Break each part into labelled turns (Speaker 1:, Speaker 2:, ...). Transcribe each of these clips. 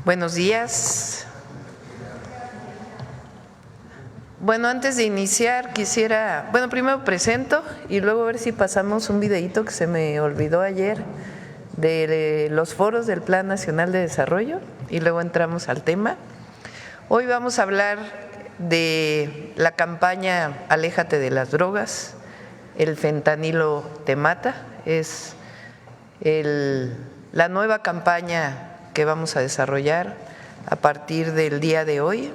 Speaker 1: Buenos días. Bueno, antes de iniciar quisiera, primero presento y luego ver si pasamos un videíto que se me olvidó ayer de los foros del Plan Nacional de Desarrollo y luego entramos al tema. Hoy vamos a hablar de la campaña Aléjate de las drogas, el fentanilo te mata. Es la nueva campaña que vamos a desarrollar a partir del día de hoy.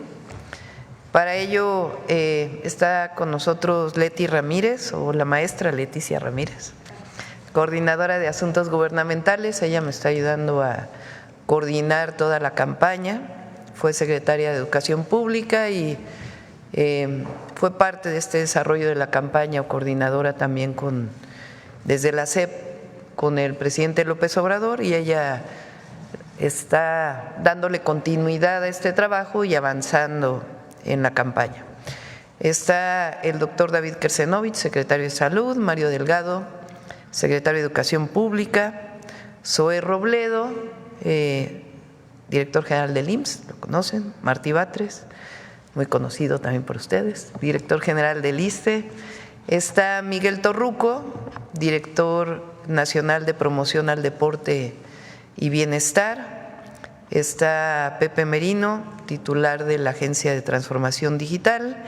Speaker 1: Para ello está con nosotros Leti Ramírez, o la maestra Leticia Ramírez, coordinadora de asuntos gubernamentales. Ella me está ayudando a coordinar toda la campaña. Fue secretaria de Educación Pública y fue parte de este desarrollo de la campaña, o coordinadora también desde la SEP con el presidente López Obrador, y ella está dándole continuidad a este trabajo y avanzando en la campaña. Está el doctor David Kersenovich, secretario de Salud, Mario Delgado, secretario de Educación Pública, Zoé Robledo, director general del IMSS, lo conocen, Martí Batres, muy conocido también por ustedes, director general del ISSSTE. Está Miguel Torruco, director nacional de promoción al deporte y bienestar. Está Pepe Merino, titular de la Agencia de Transformación Digital,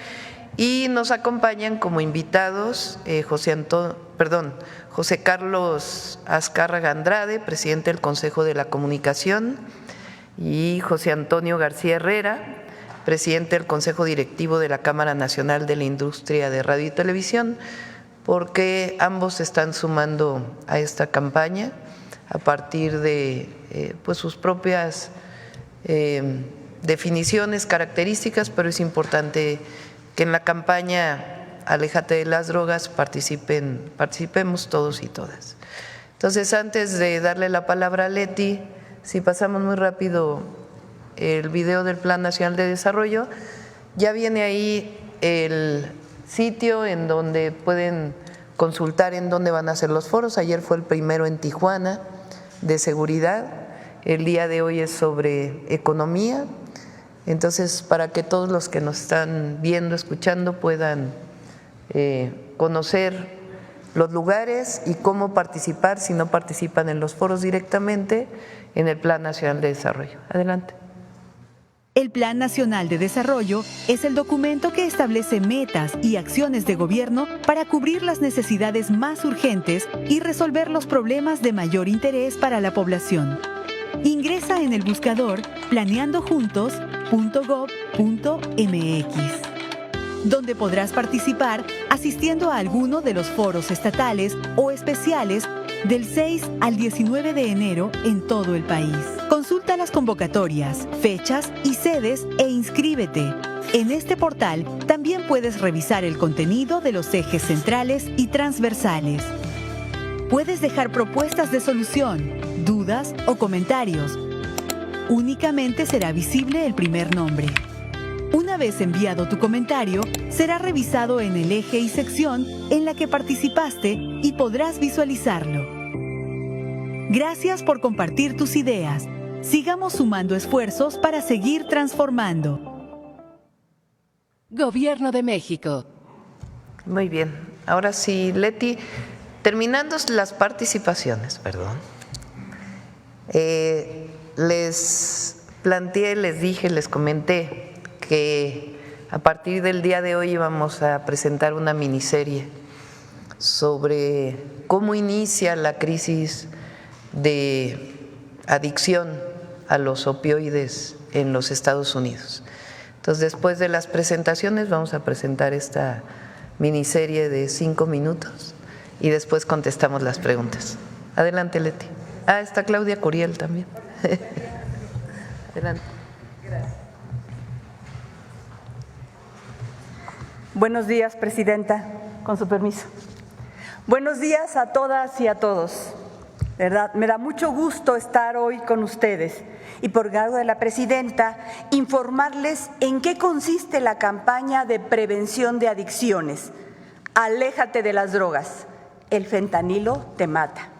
Speaker 1: y nos acompañan como invitados José Carlos Azcárraga Andrade, presidente del Consejo de la Comunicación, y José Antonio García Herrera, presidente del Consejo Directivo de la Cámara Nacional de la Industria de Radio y Televisión, porque ambos se están sumando a esta campaña a partir de sus propias definiciones, características, pero es importante que en la campaña Aléjate de las drogas participemos todos y todas. Entonces, antes de darle la palabra a Leti, si pasamos muy rápido el video del Plan Nacional de Desarrollo, ya viene ahí el sitio en donde pueden consultar en dónde van a ser los foros. Ayer fue el primero en Tijuana, de seguridad. El día de hoy es sobre economía. Entonces, para que todos los que nos están viendo, escuchando, puedan conocer los lugares y cómo participar, si no participan en los foros directamente, en el Plan Nacional de Desarrollo. Adelante.
Speaker 2: El Plan Nacional de Desarrollo es el documento que establece metas y acciones de gobierno para cubrir las necesidades más urgentes y resolver los problemas de mayor interés para la población. Ingresa en el buscador planeandojuntos.gov.mx, donde podrás participar asistiendo a alguno de los foros estatales o especiales del 6 al 19 de enero en todo el país. Consulta las convocatorias, fechas y sedes e inscríbete. En este portal también puedes revisar el contenido de los ejes centrales y transversales. Puedes dejar propuestas de solución, dudas o comentarios. Únicamente será visible el primer nombre. Una vez enviado tu comentario, será revisado en el eje y sección en la que participaste y podrás visualizarlo. Gracias por compartir tus ideas. Sigamos sumando esfuerzos para seguir transformando.
Speaker 3: Gobierno de México.
Speaker 1: Muy bien. Ahora sí, Leti, terminando las participaciones, les planteé, les comenté que a partir del día de hoy íbamos a presentar una miniserie sobre cómo inicia la crisis de adicción a los opioides en los Estados Unidos. Entonces, después de las presentaciones vamos a presentar esta miniserie de 5 minutos y después contestamos las preguntas. Adelante, Leti. Está Claudia Curiel también. Adelante.
Speaker 4: Gracias. Buenos días, Presidenta, con su permiso. Buenos días a todas y a todos. ¿Verdad? Me da mucho gusto estar hoy con ustedes y, por cargo de la Presidenta, informarles en qué consiste la campaña de prevención de adicciones. Aléjate de las drogas, el fentanilo te mata.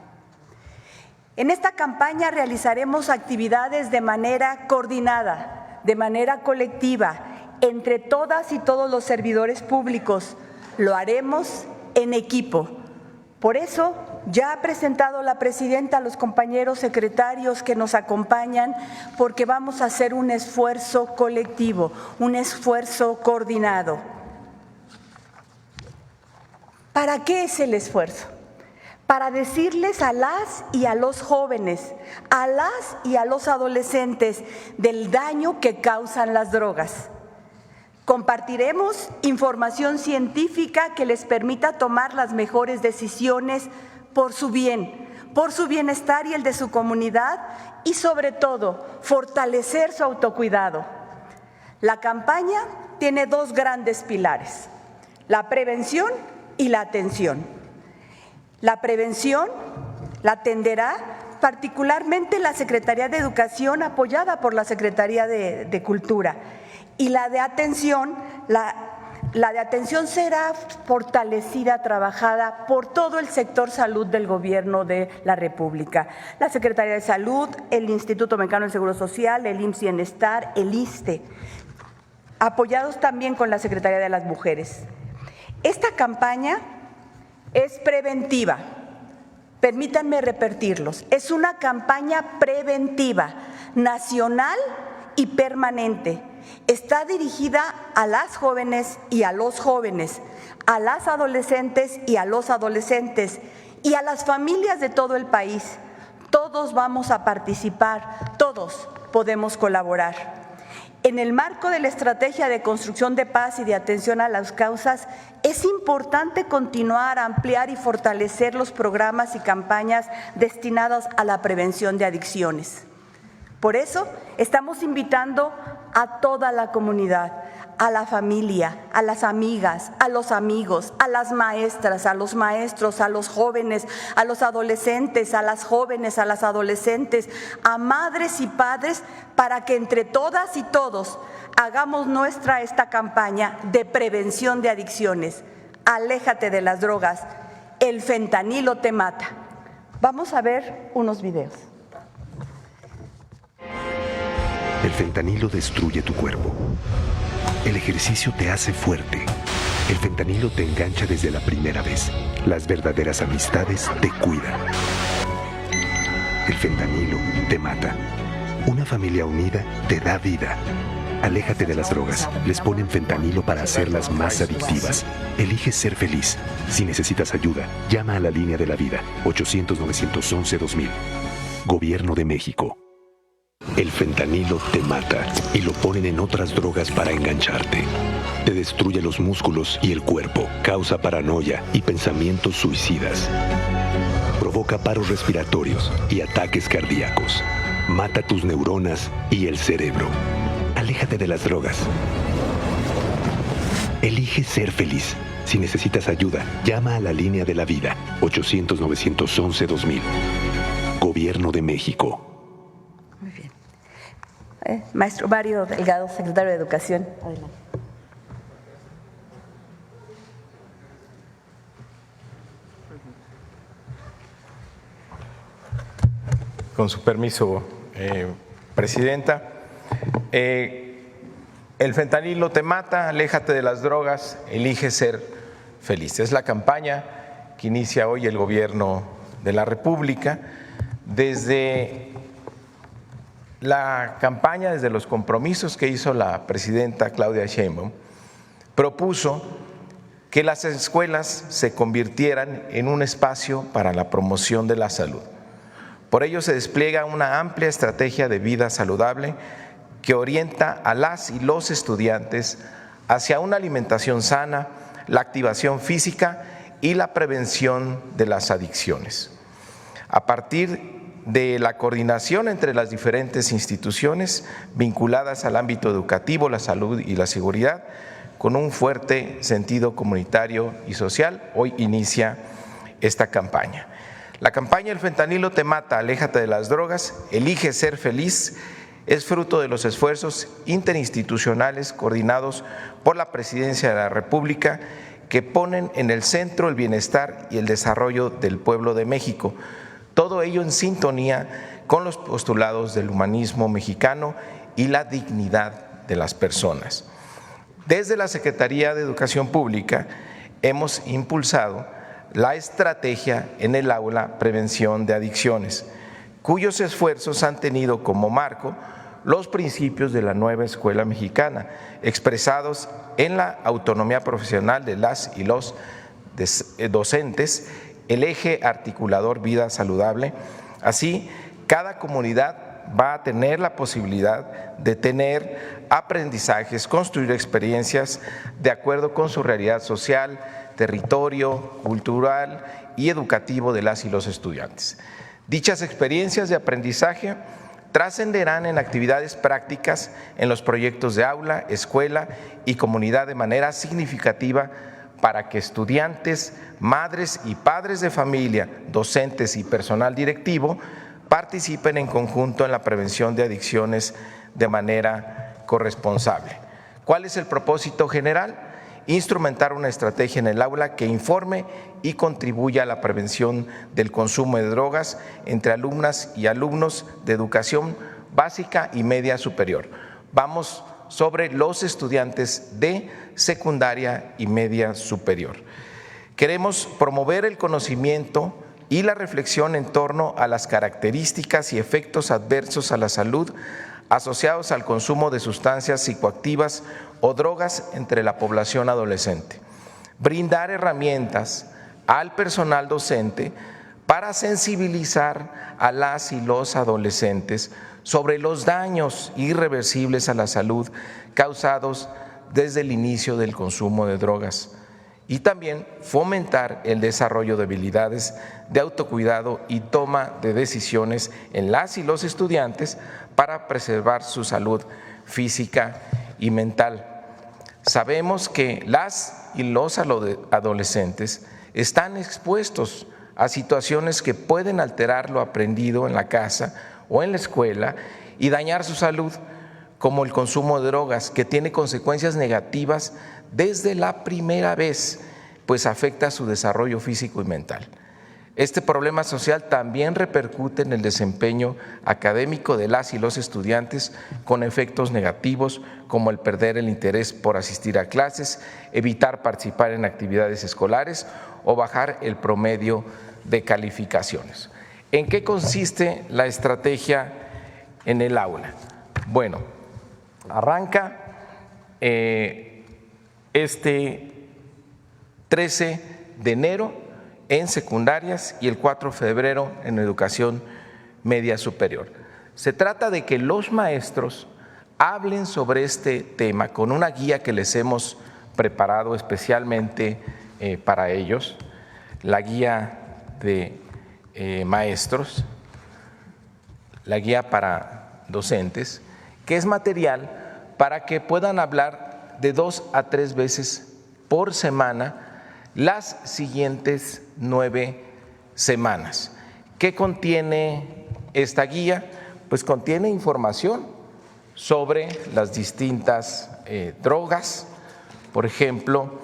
Speaker 4: En esta campaña realizaremos actividades de manera coordinada, de manera colectiva, entre todas y todos los servidores públicos. Lo haremos en equipo. Por eso, ya ha presentado la presidenta a los compañeros secretarios que nos acompañan, porque vamos a hacer un esfuerzo colectivo, un esfuerzo coordinado. ¿Para qué es el esfuerzo? Para decirles a las y a los jóvenes, a las y a los adolescentes del daño que causan las drogas. Compartiremos información científica que les permita tomar las mejores decisiones por su bienestar y el de su comunidad, y sobre todo, fortalecer su autocuidado. La campaña tiene dos grandes pilares: la prevención y la atención. La prevención la atenderá particularmente la Secretaría de Educación, apoyada por la Secretaría de Cultura, y la de atención, la de atención será fortalecida, trabajada por todo el sector salud del Gobierno de la República. La Secretaría de Salud, el Instituto Mexicano del Seguro Social, el IMSS Bienestar, el ISSSTE, apoyados también con la Secretaría de las Mujeres. Esta campaña es preventiva. Permítanme repetirlos. Es una campaña preventiva, nacional y permanente. Está dirigida a las jóvenes y a los jóvenes, a las adolescentes y a los adolescentes, y a las familias de todo el país. Todos vamos a participar, todos podemos colaborar. En el marco de la estrategia de construcción de paz y de atención a las causas, es importante continuar, ampliar y fortalecer los programas y campañas destinados a la prevención de adicciones. Por eso, estamos invitando a toda la comunidad, a la familia, a las amigas, a los amigos, a las maestras, a los maestros, a los jóvenes, a los adolescentes, a las jóvenes, a las adolescentes, a madres y padres, para que entre todas y todos hagamos nuestra esta campaña de prevención de adicciones. Aléjate de las drogas, el fentanilo te mata. Vamos a ver unos videos.
Speaker 5: El fentanilo destruye tu cuerpo. El ejercicio te hace fuerte. El fentanilo te engancha desde la primera vez. Las verdaderas amistades te cuidan. El fentanilo te mata. Una familia unida te da vida. Aléjate de las drogas. Les ponen fentanilo para hacerlas más adictivas. Elige ser feliz. Si necesitas ayuda, llama a la línea de la vida, 800-911-2000. Gobierno de México. El fentanilo te mata y lo ponen en otras drogas para engancharte. Te destruye los músculos y el cuerpo, causa paranoia y pensamientos suicidas. Provoca paros respiratorios y ataques cardíacos. Mata tus neuronas y el cerebro. Aléjate de las drogas. Elige ser feliz. Si necesitas ayuda, llama a la línea de la vida, 800-911-2000. Gobierno de México.
Speaker 4: Muy bien. Maestro Mario Delgado, secretario de Educación. Adelante.
Speaker 6: Con su permiso, Presidenta. El fentanilo te mata, aléjate de las drogas, elige ser feliz. Es la campaña que inicia hoy el Gobierno de la República. Desde la campaña, desde los compromisos que hizo la presidenta Claudia Sheinbaum, propuso que las escuelas se convirtieran en un espacio para la promoción de la salud. Por ello se despliega una amplia estrategia de vida saludable que orienta a las y los estudiantes hacia una alimentación sana, la activación física y la prevención de las adicciones. A partir de la coordinación entre las diferentes instituciones vinculadas al ámbito educativo, la salud y la seguridad, con un fuerte sentido comunitario y social, hoy inicia esta campaña. La campaña El fentanilo te mata, aléjate de las drogas, elige ser feliz, es fruto de los esfuerzos interinstitucionales coordinados por la Presidencia de la República que ponen en el centro el bienestar y el desarrollo del pueblo de México. todo ello en sintonía con los postulados del humanismo mexicano y la dignidad de las personas. Desde la Secretaría de Educación Pública hemos impulsado la estrategia en el aula Prevención de Adicciones, cuyos esfuerzos han tenido como marco los principios de la nueva escuela mexicana, expresados en la autonomía profesional de las y los docentes, el eje articulador vida saludable. Así, cada comunidad va a tener la posibilidad de tener aprendizajes, construir experiencias de acuerdo con su realidad social, territorio, cultural y educativo de las y los estudiantes. Dichas experiencias de aprendizaje trascenderán en actividades prácticas en los proyectos de aula, escuela y comunidad de manera significativa para que estudiantes, madres y padres de familia, docentes y personal directivo participen en conjunto en la prevención de adicciones de manera corresponsable. ¿Cuál es el propósito general? Instrumentar una estrategia en el aula que informe y contribuya a la prevención del consumo de drogas entre alumnas y alumnos de educación básica y media superior. Vamos sobre los estudiantes de secundaria y media superior. Queremos promover el conocimiento y la reflexión en torno a las características y efectos adversos a la salud asociados al consumo de sustancias psicoactivas o drogas entre la población adolescente. Brindar herramientas al personal docente para sensibilizar a las y los adolescentes sobre los daños irreversibles a la salud causados desde el inicio del consumo de drogas, y también fomentar el desarrollo de habilidades de autocuidado y toma de decisiones en las y los estudiantes para preservar su salud física y mental. Sabemos que las y los adolescentes están expuestos a situaciones que pueden alterar lo aprendido en la casa o en la escuela y dañar su salud, como el consumo de drogas, que tiene consecuencias negativas desde la primera vez, pues afecta su desarrollo físico y mental. Este problema social también repercute en el desempeño académico de las y los estudiantes, con efectos negativos como el perder el interés por asistir a clases, evitar participar en actividades escolares o bajar el promedio de calificaciones. ¿En qué consiste la estrategia en el aula? Bueno, arranca este 13 de enero en secundarias y el 4 de febrero en educación media superior. Se trata de que los maestros hablen sobre este tema con una guía que les hemos preparado especialmente para ellos, la guía de maestros, la guía para docentes, que es material para que puedan hablar de 2 a 3 veces por semana las siguientes 9 semanas. ¿Qué contiene esta guía? Pues contiene información sobre las distintas drogas, por ejemplo,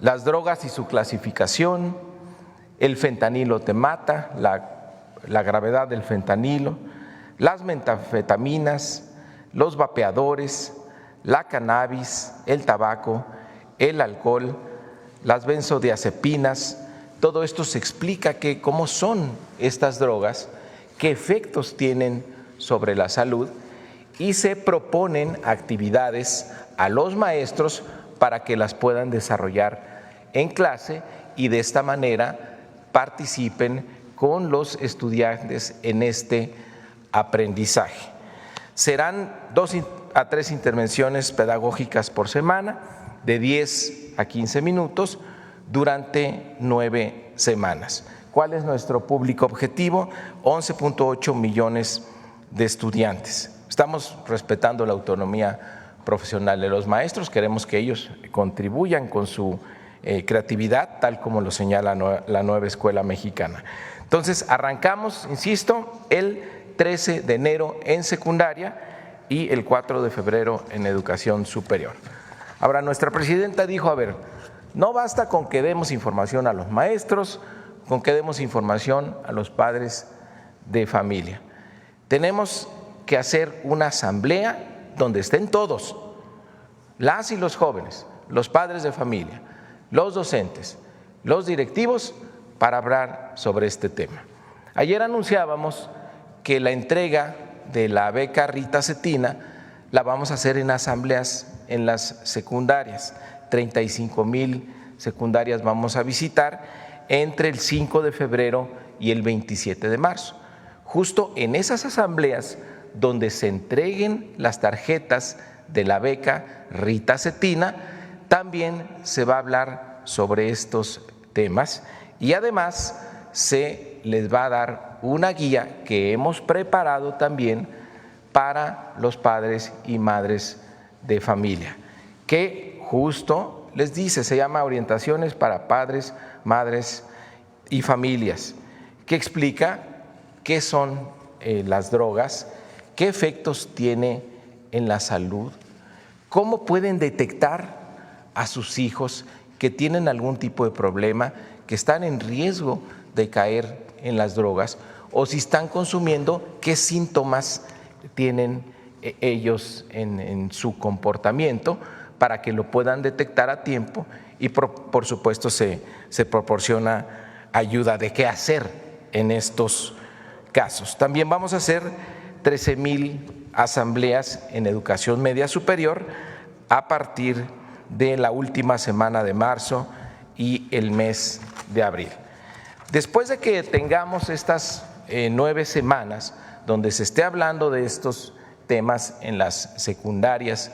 Speaker 6: las drogas y su clasificación, el fentanilo te mata, la gravedad del fentanilo, las metanfetaminas, los vapeadores, la cannabis, el tabaco, el alcohol, las benzodiazepinas. Todo esto se explica cómo son estas drogas, qué efectos tienen sobre la salud, y se proponen actividades a los maestros para que las puedan desarrollar en clase y de esta manera participen con los estudiantes en este aprendizaje. Serán 2 a 3 intervenciones pedagógicas por semana, de 10 a 15 minutos, durante 9 semanas. ¿Cuál es nuestro público objetivo? 11.8 millones de estudiantes. Estamos respetando la autonomía profesional de los maestros, queremos que ellos contribuyan con su creatividad, tal como lo señala la nueva escuela mexicana. Entonces, arrancamos, insisto, el 13 de enero en secundaria y el 4 de febrero en educación superior. Ahora, nuestra presidenta dijo, a ver, no basta con que demos información a los maestros, con que demos información a los padres de familia. Tenemos que hacer una asamblea donde estén todos, las y los jóvenes, los padres de familia, los docentes, los directivos, para hablar sobre este tema. Ayer anunciábamos que la entrega de la beca Rita Cetina la vamos a hacer en asambleas en las secundarias. 35,000 secundarias vamos a visitar entre el 5 de febrero y el 27 de marzo. Justo en esas asambleas donde se entreguen las tarjetas de la beca Rita Cetina, también se va a hablar sobre estos temas y además se les va a dar una guía que hemos preparado también para los padres y madres de familia, que justo les dice, se llama Orientaciones para Padres, Madres y Familias, que explica qué son las drogas, qué efectos tiene en la salud, cómo pueden detectar a sus hijos que tienen algún tipo de problema, que están en riesgo de caer en las drogas, o si están consumiendo, qué síntomas tienen ellos en su comportamiento, para que lo puedan detectar a tiempo y por supuesto se proporciona ayuda de qué hacer en estos casos. También vamos a hacer 13,000 asambleas en educación media superior a partir de la última semana de marzo y el mes de abril. Después de que tengamos estas 9 semanas donde se esté hablando de estos temas en las secundarias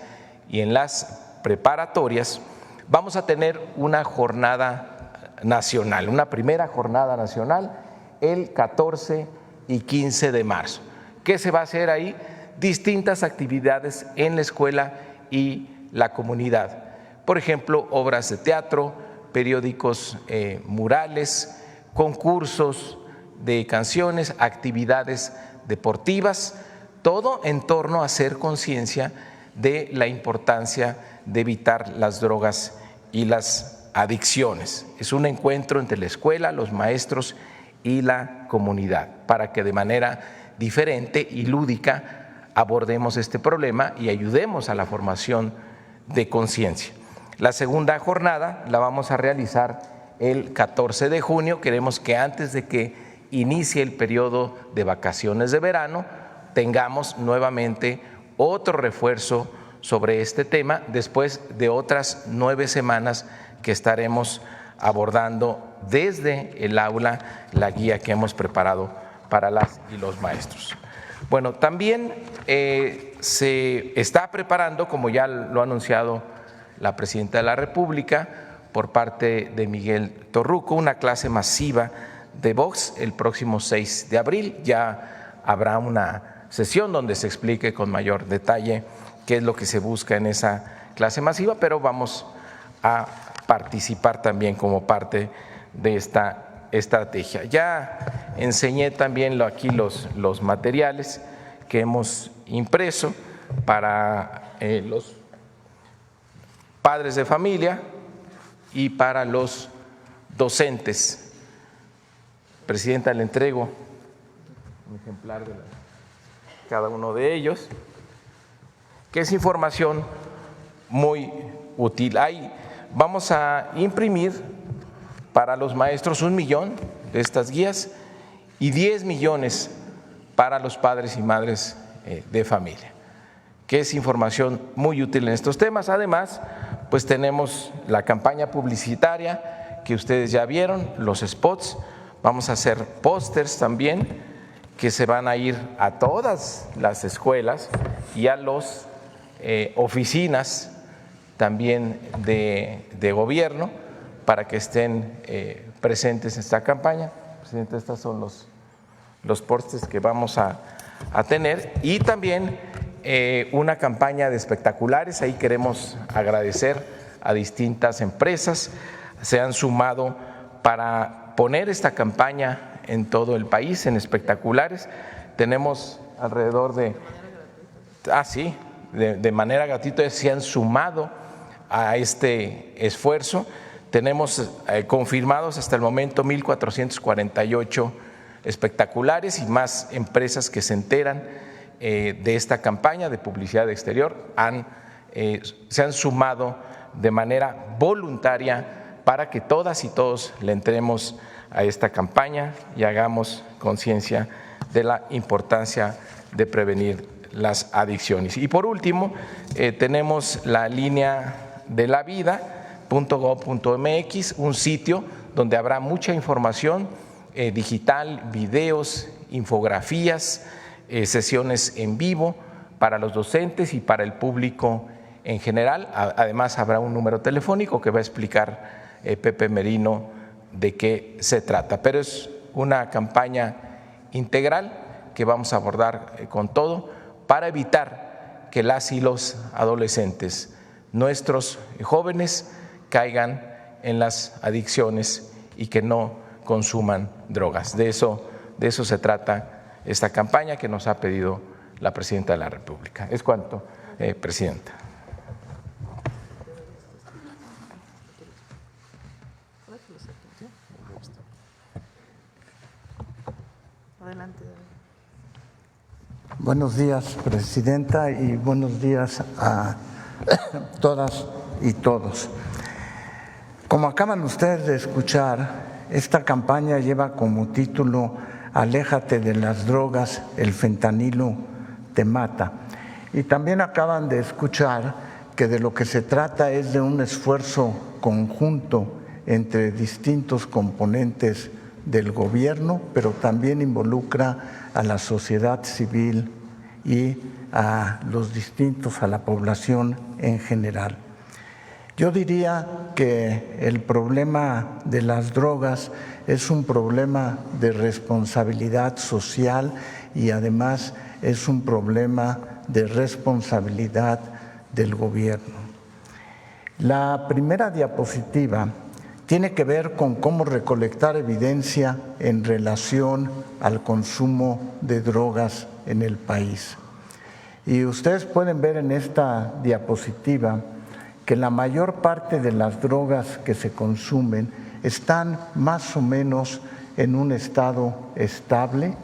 Speaker 6: y en las preparatorias, vamos a tener una jornada nacional, una primera jornada nacional el 14 y 15 de marzo. ¿Qué se va a hacer ahí? Distintas actividades en la escuela y la comunidad. Por ejemplo, obras de teatro, periódicos murales, concursos de canciones, actividades deportivas, todo en torno a hacer conciencia de la importancia de evitar las drogas y las adicciones. Es un encuentro entre la escuela, los maestros y la comunidad para que de manera diferente y lúdica abordemos este problema y ayudemos a la formación de conciencia. La segunda jornada la vamos a realizar el 14 de junio. Queremos que antes de que inicie el periodo de vacaciones de verano tengamos nuevamente otro refuerzo sobre este tema después de otras 9 semanas que estaremos abordando desde el aula la guía que hemos preparado para las y los maestros. Bueno, también se está preparando, como ya lo ha anunciado la Presidenta de la República, por parte de Miguel Torruco, una clase masiva de box el próximo 6 de abril. Ya habrá una sesión donde se explique con mayor detalle qué es lo que se busca en esa clase masiva, pero vamos a participar también como parte de esta estrategia. Ya enseñé también aquí los materiales que hemos impreso para los padres de familia y para los docentes. Presidenta, le entrego un ejemplar de cada uno de ellos, que es información muy útil. Ahí vamos a imprimir para los maestros 1 millón de estas guías y 10 millones para los padres y madres de familia, que es información muy útil en estos temas. Además, pues tenemos la campaña publicitaria que ustedes ya vieron, los spots. Vamos a hacer pósters también que se van a ir a todas las escuelas y a las oficinas también de gobierno para que estén presentes en esta campaña. Presidenta, estos son los pósters que vamos a tener y también una campaña de espectaculares. Ahí queremos agradecer a distintas empresas, se han sumado para poner esta campaña en todo el país, en espectaculares. Tenemos alrededor de manera gratuita, se han sumado a este esfuerzo. Tenemos confirmados hasta el momento 1,448 espectaculares y más empresas que se enteran de esta campaña de publicidad exterior se han sumado de manera voluntaria para que todas y todos le entremos a esta campaña y hagamos conciencia de la importancia de prevenir las adicciones. Y por último, tenemos la línea de la vida.gov.mx, un sitio donde habrá mucha información digital, videos, infografías, sesiones en vivo para los docentes y para el público en general. Además, habrá un número telefónico que va a explicar Pepe Merino de qué se trata. Pero es una campaña integral que vamos a abordar con todo para evitar que las y los adolescentes, nuestros jóvenes, caigan en las adicciones y que no consuman drogas. De eso se trata esta campaña que nos ha pedido la Presidenta de la República. Es cuanto, Presidenta.
Speaker 1: Adelante.
Speaker 7: Buenos días, Presidenta, y buenos días a todas y todos. Como acaban ustedes de escuchar, esta campaña lleva como título Aléjate de las drogas, el fentanilo te mata. Y también acaban de escuchar que de lo que se trata es de un esfuerzo conjunto entre distintos componentes del gobierno, pero también involucra a la sociedad civil y a la población en general. Yo diría que el problema de las drogas es un problema de responsabilidad social y además es un problema de responsabilidad del gobierno. La primera diapositiva tiene que ver con cómo recolectar evidencia en relación al consumo de drogas en el país. Y ustedes pueden ver en esta diapositiva que la mayor parte de las drogas que se consumen están más o menos en un estado estable,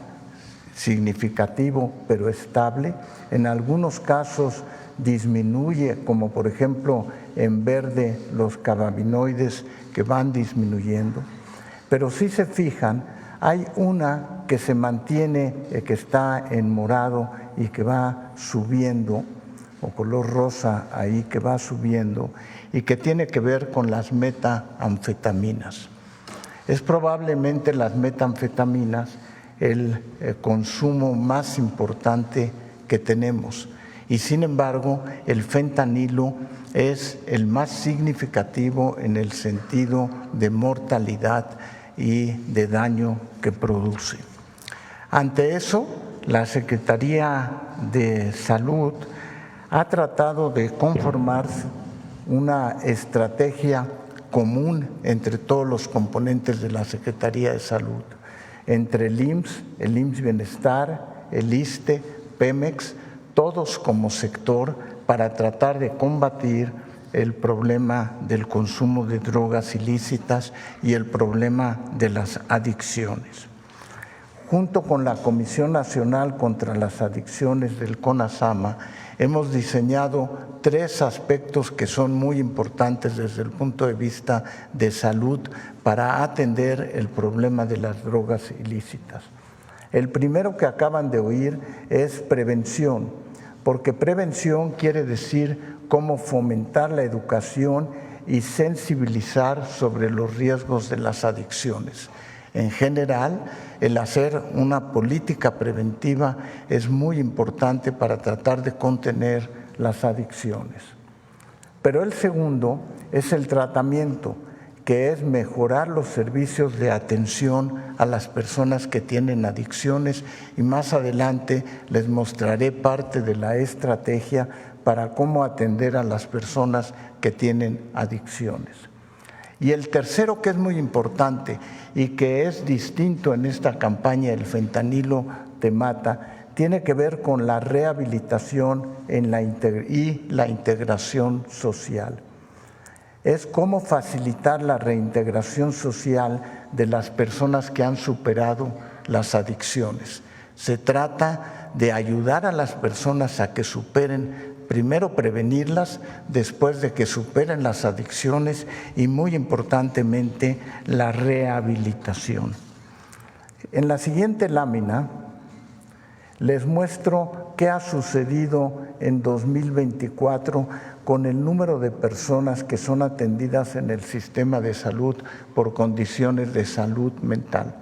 Speaker 7: significativo pero estable. En algunos casos disminuye, como por ejemplo en verde los cannabinoides que van disminuyendo, pero si se fijan, hay una que se mantiene, que está en morado y que va subiendo, o color rosa ahí que va subiendo, y que tiene que ver con las metanfetaminas. Es probablemente las metanfetaminas el consumo más importante que tenemos, y sin embargo el fentanilo es el más significativo en el sentido de mortalidad y de daño que produce. Ante eso, la Secretaría de Salud ha tratado de conformar una estrategia común entre todos los componentes de la Secretaría de Salud, entre el IMSS Bienestar, el ISSSTE, Pemex, todos como sector para tratar de combatir el problema del consumo de drogas ilícitas y el problema de las adicciones. Junto con la Comisión Nacional contra las Adicciones del CONASAMA, hemos diseñado 3 aspectos que son muy importantes desde el punto de vista de salud para atender el problema de las drogas ilícitas. El primero que acaban de oír es prevención, porque prevención quiere decir cómo fomentar la educación y sensibilizar sobre los riesgos de las adicciones. En general, el hacer una política preventiva es muy importante para tratar de contener las adicciones. Pero el segundo es el tratamiento, que es mejorar los servicios de atención a las personas que tienen adicciones, y más adelante les mostraré parte de la estrategia para cómo atender a las personas que tienen adicciones. Y el tercero, que es muy importante y que es distinto en esta campaña, el fentanilo te mata, tiene que ver con la rehabilitación y la integración social. Es cómo facilitar la reintegración social de las personas que han superado las adicciones. Se trata de ayudar a las personas a que superen, primero prevenirlas, después de que superen las adicciones y muy importantemente la rehabilitación. En la siguiente lámina les muestro qué ha sucedido en 2024 con el número de personas que son atendidas en el sistema de salud por condiciones de salud mental.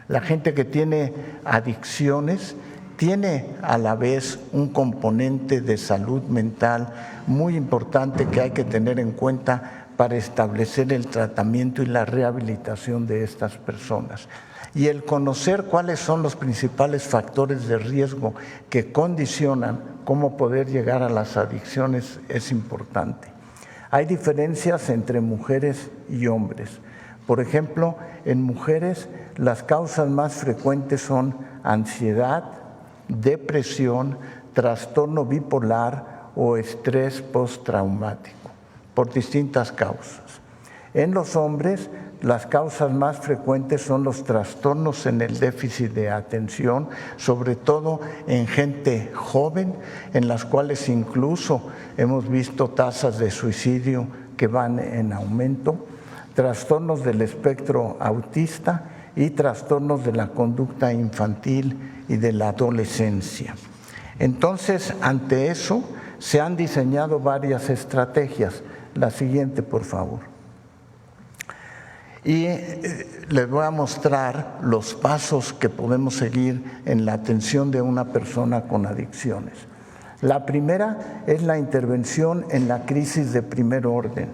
Speaker 7: La gente que tiene adicciones tiene a la vez un componente de salud mental muy importante que hay que tener en cuenta para establecer el tratamiento y la rehabilitación de estas personas. Y el conocer cuáles son los principales factores de riesgo que condicionan cómo poder llegar a las adicciones es importante. Hay diferencias entre mujeres y hombres. Por ejemplo, en mujeres las causas más frecuentes son ansiedad, depresión, trastorno bipolar o estrés postraumático, por distintas causas. En los hombres, las causas más frecuentes son los trastornos en el déficit de atención, sobre todo en gente joven, en las cuales incluso hemos visto tasas de suicidio que van en aumento, trastornos del espectro autista y trastornos de la conducta infantil y de la adolescencia. Entonces, ante eso, se han diseñado varias estrategias. La siguiente, por favor. Y les voy a mostrar los pasos que podemos seguir en la atención de una persona con adicciones. La primera es la intervención en la crisis de primer orden.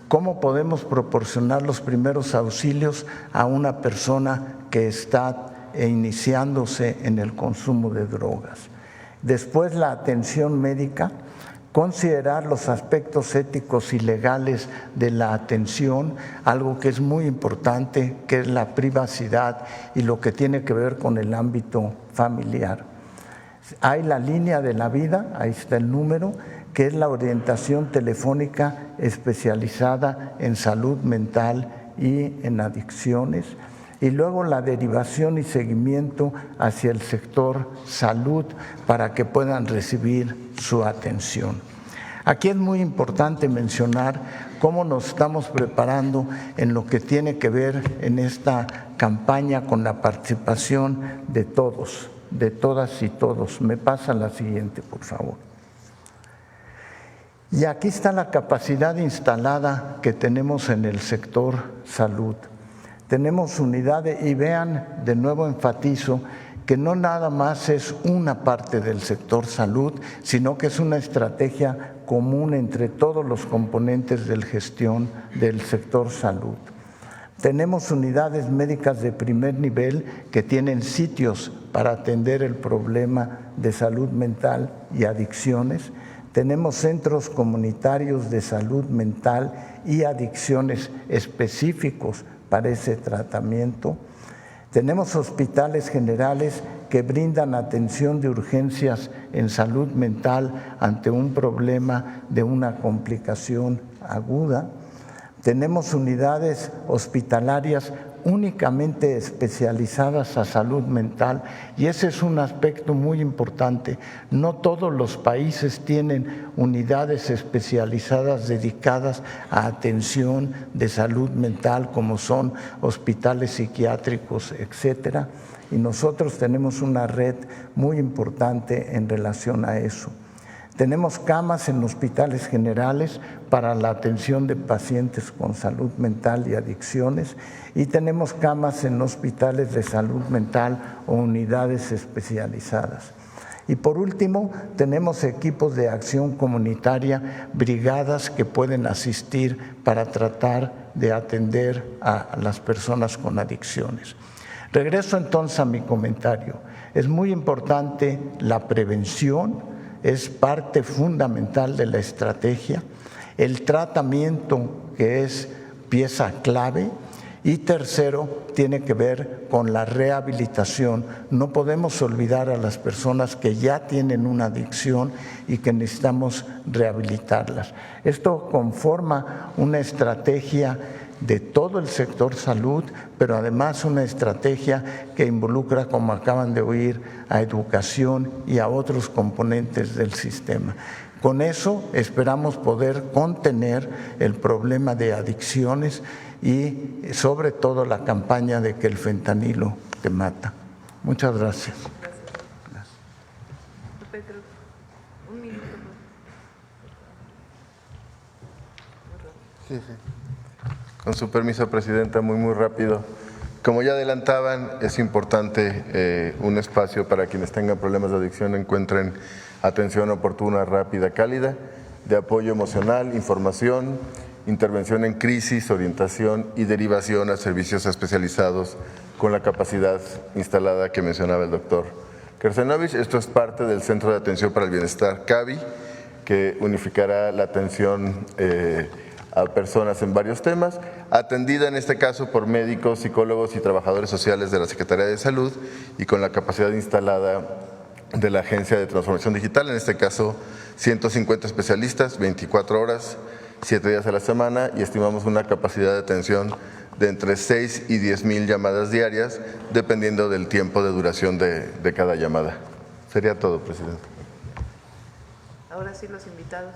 Speaker 7: ¿Cómo podemos proporcionar los primeros auxilios a una persona que está iniciándose en el consumo de drogas? Después, la atención médica. Considerar los aspectos éticos y legales de la atención, algo que es muy importante, que es la privacidad y lo que tiene que ver con el ámbito familiar. Hay la línea de la vida, ahí está el número, que es la orientación telefónica especializada en salud mental y en adicciones. Y luego la derivación y seguimiento hacia el sector salud para que puedan recibir su atención. Aquí es muy importante mencionar cómo nos estamos preparando en lo que tiene que ver en esta campaña con la participación de todos, de todas y todos. Me pasa la siguiente, por favor. Y aquí está la capacidad instalada que tenemos en el sector salud. Tenemos unidades y vean, de nuevo enfatizo, que no nada más es una parte del sector salud, sino que es una estrategia común entre todos los componentes de la gestión del sector salud. Tenemos unidades médicas de primer nivel que tienen sitios para atender el problema de salud mental y adicciones. Tenemos centros comunitarios de salud mental y adicciones específicos para ese tratamiento. Tenemos hospitales generales que brindan atención de urgencias en salud mental ante un problema de una complicación aguda. Tenemos unidades hospitalarias únicamente especializadas a salud mental y ese es un aspecto muy importante. No todos los países tienen unidades especializadas dedicadas a atención de salud mental como son hospitales psiquiátricos, etcétera, y nosotros tenemos una red muy importante en relación a eso. Tenemos camas en hospitales generales para la atención de pacientes con salud mental y adicciones y tenemos camas en hospitales de salud mental o unidades especializadas. Y por último, tenemos equipos de acción comunitaria, brigadas que pueden asistir para tratar de atender a las personas con adicciones. Regreso entonces a mi comentario. Es muy importante la prevención, es parte fundamental de la estrategia, el tratamiento que es pieza clave y tercero tiene que ver con la rehabilitación. No podemos olvidar a las personas que ya tienen una adicción y que necesitamos rehabilitarlas. Esto conforma una estrategia de todo el sector salud, pero además una estrategia que involucra, como acaban de oír, a educación y a otros componentes del sistema. Con eso esperamos poder contener el problema de adicciones y sobre todo la campaña de que el fentanilo te mata. Muchas gracias.
Speaker 8: Sí. Con su permiso, Presidenta, muy rápido. Como ya adelantaban, es importante un espacio para quienes tengan problemas de adicción encuentren atención oportuna, rápida, cálida, de apoyo emocional, información, intervención en crisis, orientación y derivación a servicios especializados con la capacidad instalada que mencionaba el doctor Kersenovich. Esto es parte del Centro de Atención para el Bienestar CABI, que unificará la atención a personas en varios temas, atendida en este caso por médicos, psicólogos y trabajadores sociales de la Secretaría de Salud y con la capacidad instalada de la Agencia de Transformación Digital, en este caso 150 especialistas, 24 horas, 7 días a la semana, y estimamos una capacidad de atención de entre 6 y 10,000 llamadas diarias, dependiendo del tiempo de duración de cada llamada. Sería todo, Presidente.
Speaker 1: Ahora sí, los invitados.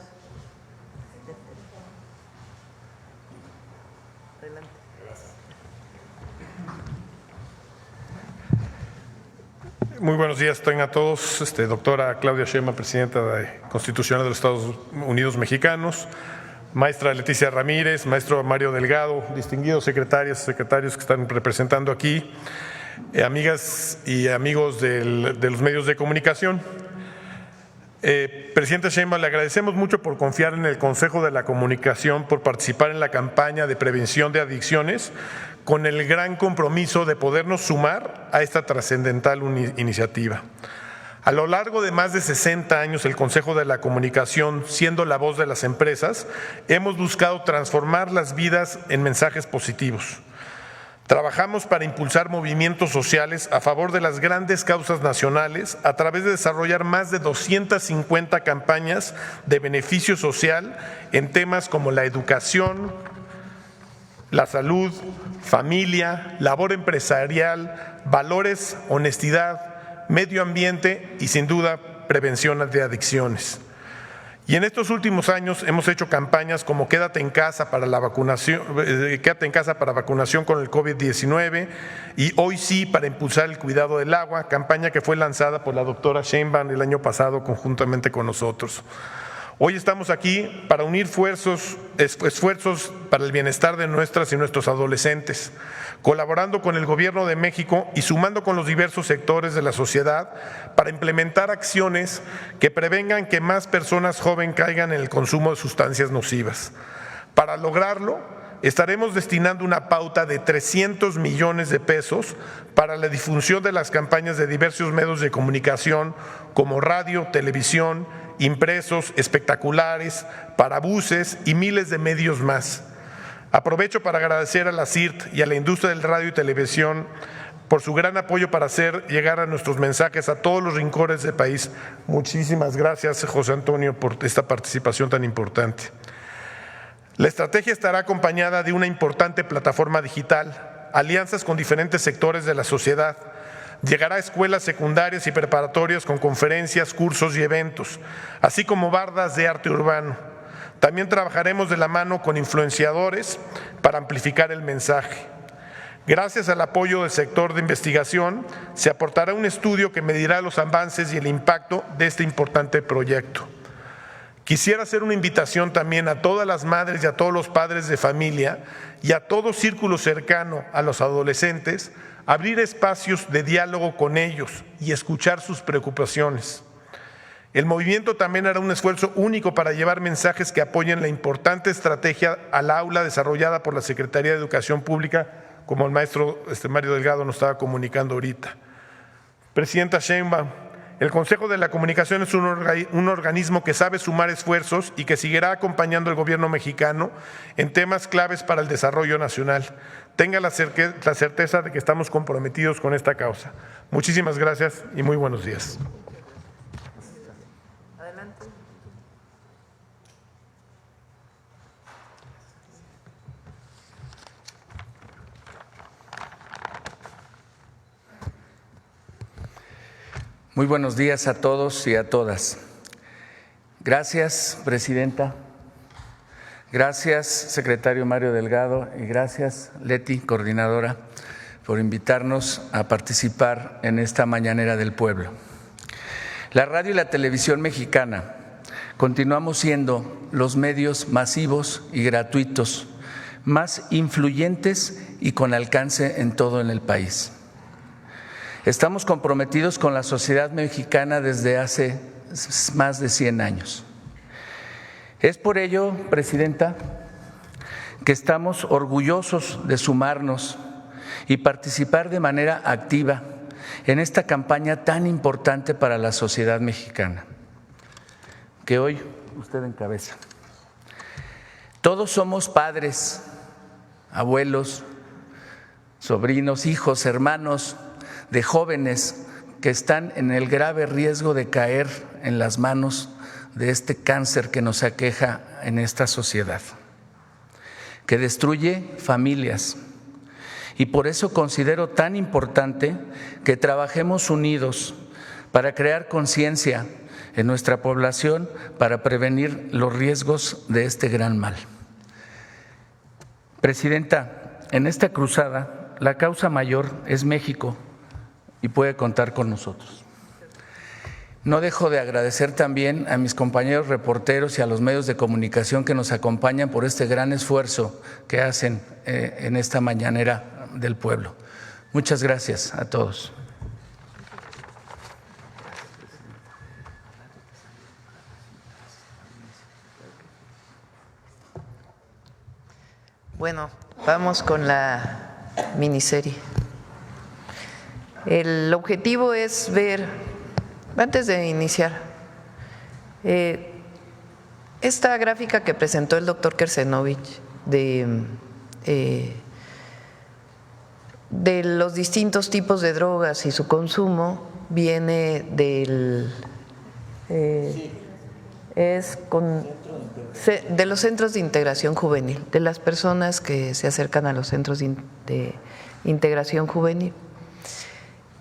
Speaker 1: Adelante.
Speaker 9: Muy buenos días tengan todos. Doctora Claudia Sheinbaum, presidenta constitucional de los Estados Unidos mexicanos, maestra Leticia Ramírez, maestro Mario Delgado, distinguidos secretarios que están representando aquí, amigas y amigos de los medios de comunicación. Presidenta Sheinbaum, le agradecemos mucho por confiar en el Consejo de la Comunicación, por participar en la campaña de prevención de adicciones, con el gran compromiso de podernos sumar a esta trascendental iniciativa. A lo largo de más de 60 años, el Consejo de la Comunicación, siendo la voz de las empresas, hemos buscado transformar las vidas en mensajes positivos. Trabajamos para impulsar movimientos sociales a favor de las grandes causas nacionales a través de desarrollar más de 250 campañas de beneficio social en temas como la educación, la salud, familia, labor empresarial, valores, honestidad, medio ambiente y, sin duda, prevención de adicciones. Y en estos últimos años hemos hecho campañas como Quédate en casa para la vacunación, con el COVID-19 y Hoy Sí para impulsar el cuidado del agua, campaña que fue lanzada por la doctora Sheinbaum el año pasado conjuntamente con nosotros. Hoy estamos aquí para unir esfuerzos para el bienestar de nuestras y nuestros adolescentes, colaborando con el Gobierno de México y sumando con los diversos sectores de la sociedad para implementar acciones que prevengan que más personas jóvenes caigan en el consumo de sustancias nocivas. Para lograrlo, estaremos destinando una pauta de 300 millones de pesos para la difusión de las campañas de diversos medios de comunicación como radio, televisión, impresos, espectaculares, parabuses y miles de medios más. Aprovecho para agradecer a la CIRT y a la industria del radio y televisión por su gran apoyo para hacer llegar a nuestros mensajes a todos los rincones del país. Muchísimas gracias, José Antonio, por esta participación tan importante. La estrategia estará acompañada de una importante plataforma digital, alianzas con diferentes sectores de la sociedad. Llegará a escuelas secundarias y preparatorias con conferencias, cursos y eventos, así como bardas de arte urbano. También trabajaremos de la mano con influenciadores para amplificar el mensaje. Gracias al apoyo del sector de investigación, se aportará un estudio que medirá los avances y el impacto de este importante proyecto. Quisiera hacer una invitación también a todas las madres y a todos los padres de familia y a todo círculo cercano a los adolescentes, abrir espacios de diálogo con ellos y escuchar sus preocupaciones. El movimiento también hará un esfuerzo único para llevar mensajes que apoyen la importante estrategia al aula desarrollada por la Secretaría de Educación Pública, como el maestro Mario Delgado nos estaba comunicando ahorita. Presidenta Sheinbaum, el Consejo de la Comunicación es un organismo que sabe sumar esfuerzos y que seguirá acompañando al gobierno mexicano en temas claves para el desarrollo nacional. Tenga la certeza de que estamos comprometidos con esta causa. Muchísimas gracias y muy buenos días.
Speaker 1: Adelante.
Speaker 10: Muy buenos días a todos y a todas. Gracias, Presidenta. Gracias, Secretario Mario Delgado, y gracias, Leti, Coordinadora, por invitarnos a participar en esta Mañanera del Pueblo. La radio y la televisión mexicana continuamos siendo los medios masivos y gratuitos más influyentes y con alcance en todo el país. Estamos comprometidos con la sociedad mexicana desde hace más de 100 años. Es por ello, Presidenta, que estamos orgullosos de sumarnos y participar de manera activa en esta campaña tan importante para la sociedad mexicana, que hoy usted encabeza. Todos somos padres, abuelos, sobrinos, hijos, hermanos de jóvenes que están en el grave riesgo de caer en las manos de este cáncer que nos aqueja en esta sociedad, que destruye familias. Y por eso considero tan importante que trabajemos unidos para crear conciencia en nuestra población para prevenir los riesgos de este gran mal. Presidenta, en esta cruzada, la causa mayor es México y puede contar con nosotros. No dejo de agradecer también a mis compañeros reporteros y a los medios de comunicación que nos acompañan por este gran esfuerzo que hacen en esta Mañanera del Pueblo. Muchas gracias a todos.
Speaker 1: Bueno, vamos con la miniserie. El objetivo es ver, antes de iniciar, esta gráfica que presentó el doctor Kersenovich de los distintos tipos de drogas y su consumo viene de los centros de integración juvenil, de las personas que se acercan a los centros de integración juvenil.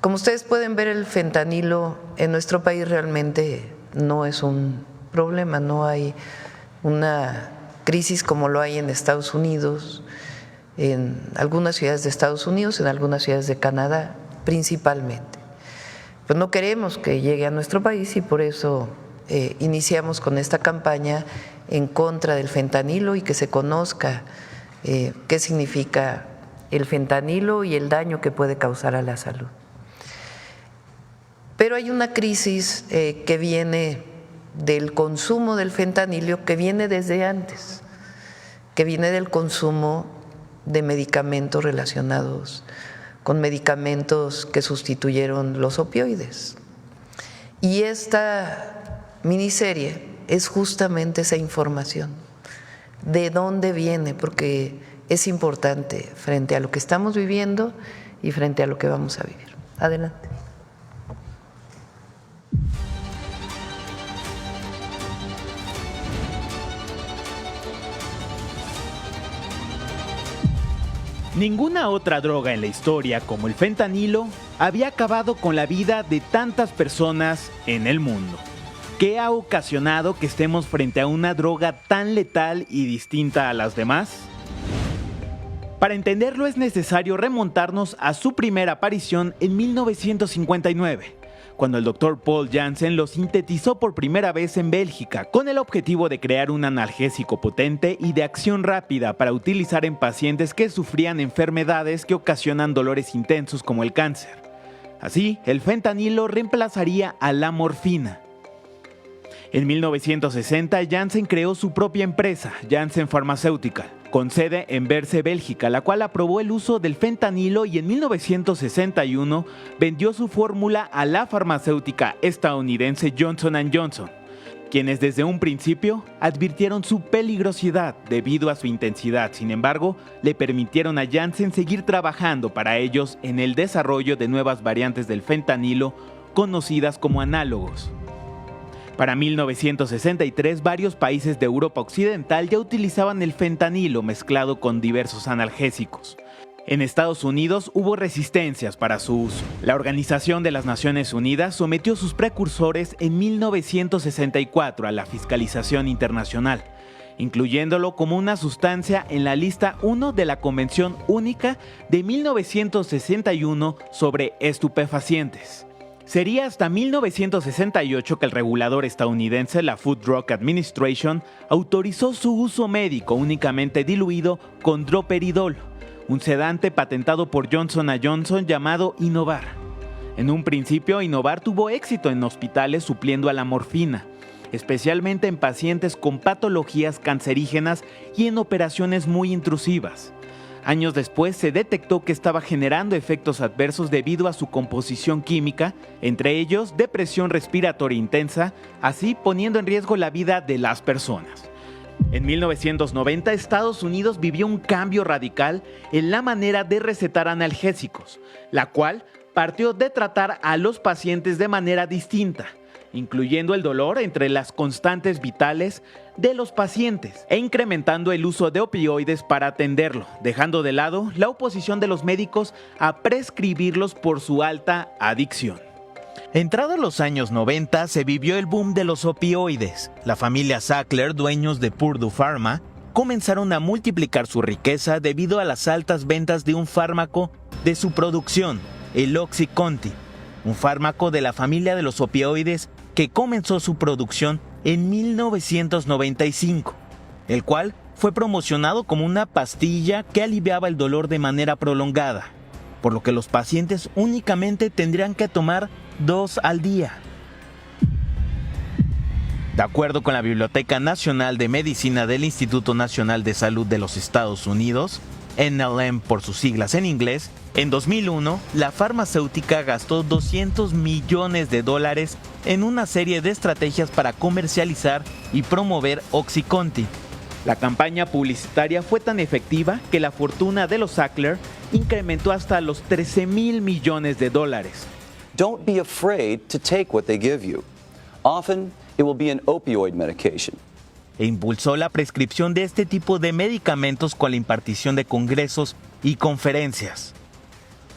Speaker 1: Como ustedes pueden ver, el fentanilo en nuestro país realmente no es un problema, no hay una crisis como lo hay en Estados Unidos, en algunas ciudades de Estados Unidos, en algunas ciudades de Canadá principalmente. Pues no queremos que llegue a nuestro país y por eso iniciamos con esta campaña en contra del fentanilo y que se conozca qué significa el fentanilo y el daño que puede causar a la salud. Pero hay una crisis que viene del consumo del fentanilo, que viene desde antes, que viene del consumo de medicamentos relacionados con medicamentos que sustituyeron los opioides. Y esta miniserie es justamente esa información, de dónde viene, porque es importante frente a lo que estamos viviendo y frente a lo que vamos a vivir. Adelante.
Speaker 11: Ninguna otra droga en la historia como el fentanilo había acabado con la vida de tantas personas en el mundo. ¿Qué ha ocasionado que estemos frente a una droga tan letal y distinta a las demás? Para entenderlo es necesario remontarnos a su primera aparición en 1959, cuando el Dr. Paul Janssen lo sintetizó por primera vez en Bélgica, con el objetivo de crear un analgésico potente y de acción rápida para utilizar en pacientes que sufrían enfermedades que ocasionan dolores intensos como el cáncer. Así, el fentanilo reemplazaría a la morfina. En 1960, Janssen creó su propia empresa, Janssen Pharmaceutical, con sede en Berce, Bélgica, la cual aprobó el uso del fentanilo y en 1961 vendió su fórmula a la farmacéutica estadounidense Johnson & Johnson, quienes desde un principio advirtieron su peligrosidad debido a su intensidad. Sin embargo, le permitieron a Janssen seguir trabajando para ellos en el desarrollo de nuevas variantes del fentanilo conocidas como análogos. Para 1963, varios países de Europa Occidental ya utilizaban el fentanilo mezclado con diversos analgésicos. En Estados Unidos hubo resistencias para su uso. La Organización de las Naciones Unidas sometió sus precursores en 1964 a la fiscalización internacional, incluyéndolo como una sustancia en la lista 1 de la Convención Única de 1961 sobre estupefacientes. Sería hasta 1968 que el regulador estadounidense, la Food Drug Administration, autorizó su uso médico únicamente diluido con droperidol, un sedante patentado por Johnson & Johnson llamado Inovar. En un principio, Inovar tuvo éxito en hospitales supliendo a la morfina, especialmente en pacientes con patologías cancerígenas y en operaciones muy intrusivas. Años después se detectó que estaba generando efectos adversos debido a su composición química, entre ellos depresión respiratoria intensa, así poniendo en riesgo la vida de las personas. En 1990, Estados Unidos vivió un cambio radical en la manera de recetar analgésicos, la cual partió de tratar a los pacientes de manera distinta, incluyendo el dolor entre las constantes vitales de los pacientes e incrementando el uso de opioides para atenderlo, dejando de lado la oposición de los médicos a prescribirlos por su alta adicción. Entrados los años 90 se vivió el boom de los opioides. La familia Sackler, dueños de Purdue Pharma, comenzaron a multiplicar su riqueza debido a las altas ventas de un fármaco de su producción, el OxyContin, un fármaco de la familia de los opioides que comenzó su producción en 1995, el cual fue promocionado como una pastilla que aliviaba el dolor de manera prolongada, por lo que los pacientes únicamente tendrían que tomar 2 al día. De acuerdo con la Biblioteca Nacional de Medicina del Instituto Nacional de Salud de los Estados Unidos, NLM por sus siglas en inglés, en 2001 la farmacéutica gastó $200 millones en una serie de estrategias para comercializar y promover OxyContin. La campaña publicitaria fue tan efectiva que la fortuna de los Sackler incrementó hasta los $13,000 millones.
Speaker 12: Don't be afraid to take what they give you. Often, it will be an opioid medication.
Speaker 11: E impulsó la prescripción de este tipo de medicamentos con la impartición de congresos y conferencias.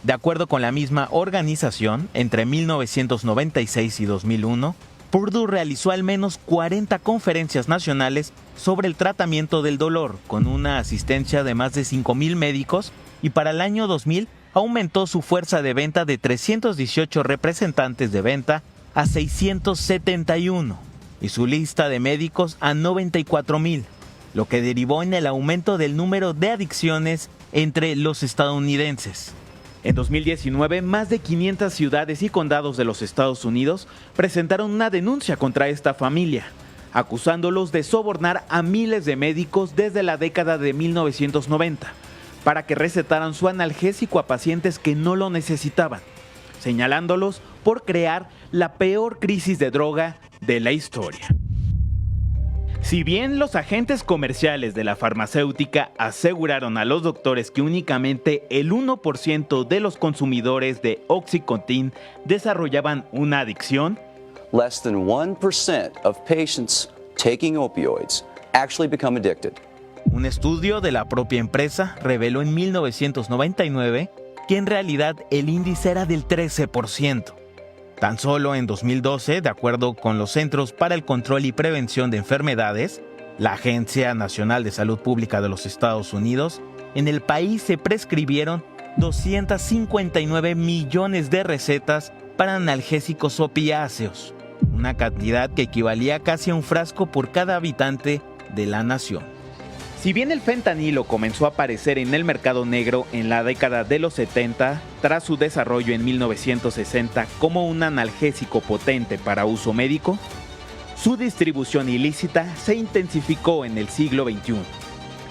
Speaker 11: De acuerdo con la misma organización, entre 1996 y 2001, Purdue realizó al menos 40 conferencias nacionales sobre el tratamiento del dolor, con una asistencia de más de 5,000 médicos, y para el año 2000 aumentó su fuerza de venta de 318 representantes de venta a 671 y su lista de médicos a 94,000, lo que derivó en el aumento del número de adicciones entre los estadounidenses. En 2019, más de 500 ciudades y condados de los Estados Unidos presentaron una denuncia contra esta familia, acusándolos de sobornar a miles de médicos desde la década de 1990 para que recetaran su analgésico a pacientes que no lo necesitaban, señalándolos por crear la peor crisis de droga de la historia. Si bien los agentes comerciales de la farmacéutica aseguraron a los doctores que únicamente el 1% de los consumidores de OxyContin desarrollaban una adicción,
Speaker 12: Less than 1% of patients taking opioids actually become addicted.
Speaker 11: Un estudio de la propia empresa reveló en 1999 que en realidad el índice era del 13%. Tan solo en 2012, de acuerdo con los Centros para el Control y Prevención de Enfermedades, la Agencia Nacional de Salud Pública de los Estados Unidos, en el país se prescribieron 259 millones de recetas para analgésicos opiáceos, una cantidad que equivalía casi a un frasco por cada habitante de la nación. Si bien el fentanilo comenzó a aparecer en el mercado negro en la década de los 70, tras su desarrollo en 1960 como un analgésico potente para uso médico, su distribución ilícita se intensificó en el siglo XXI.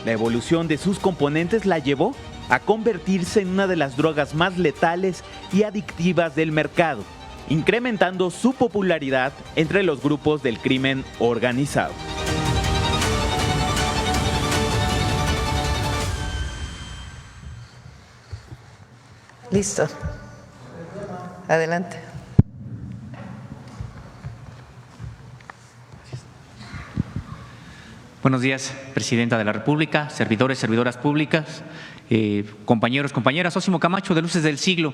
Speaker 11: La evolución de sus componentes la llevó a convertirse en una de las drogas más letales y adictivas del mercado, incrementando su popularidad entre los grupos del crimen organizado.
Speaker 1: Listo. Adelante.
Speaker 13: Buenos días, Presidenta de la República, servidores, servidoras públicas. compañeros, compañeras. Ósimo Camacho, de Luces del Siglo.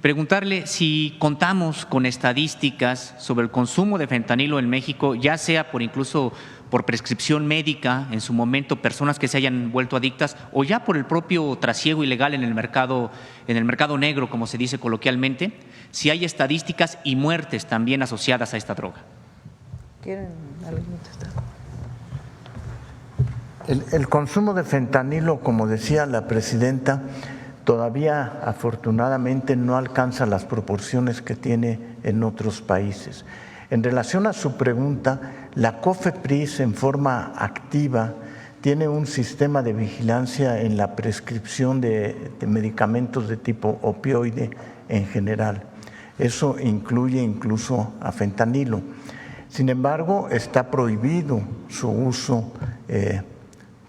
Speaker 13: Preguntarle si contamos con estadísticas sobre el consumo de fentanilo en México, ya sea incluso por prescripción médica en su momento, personas que se hayan vuelto adictas, o ya por el propio trasiego ilegal en el mercado negro, como se dice coloquialmente, si hay estadísticas y muertes también asociadas a esta droga.
Speaker 1: ¿Quieren algo contestar?
Speaker 7: El consumo de fentanilo, como decía la presidenta, todavía afortunadamente no alcanza las proporciones que tiene en otros países. En relación a su pregunta, la COFEPRIS en forma activa tiene un sistema de vigilancia en la prescripción de medicamentos de tipo opioide en general. Eso incluye incluso a fentanilo. Sin embargo, está prohibido su uso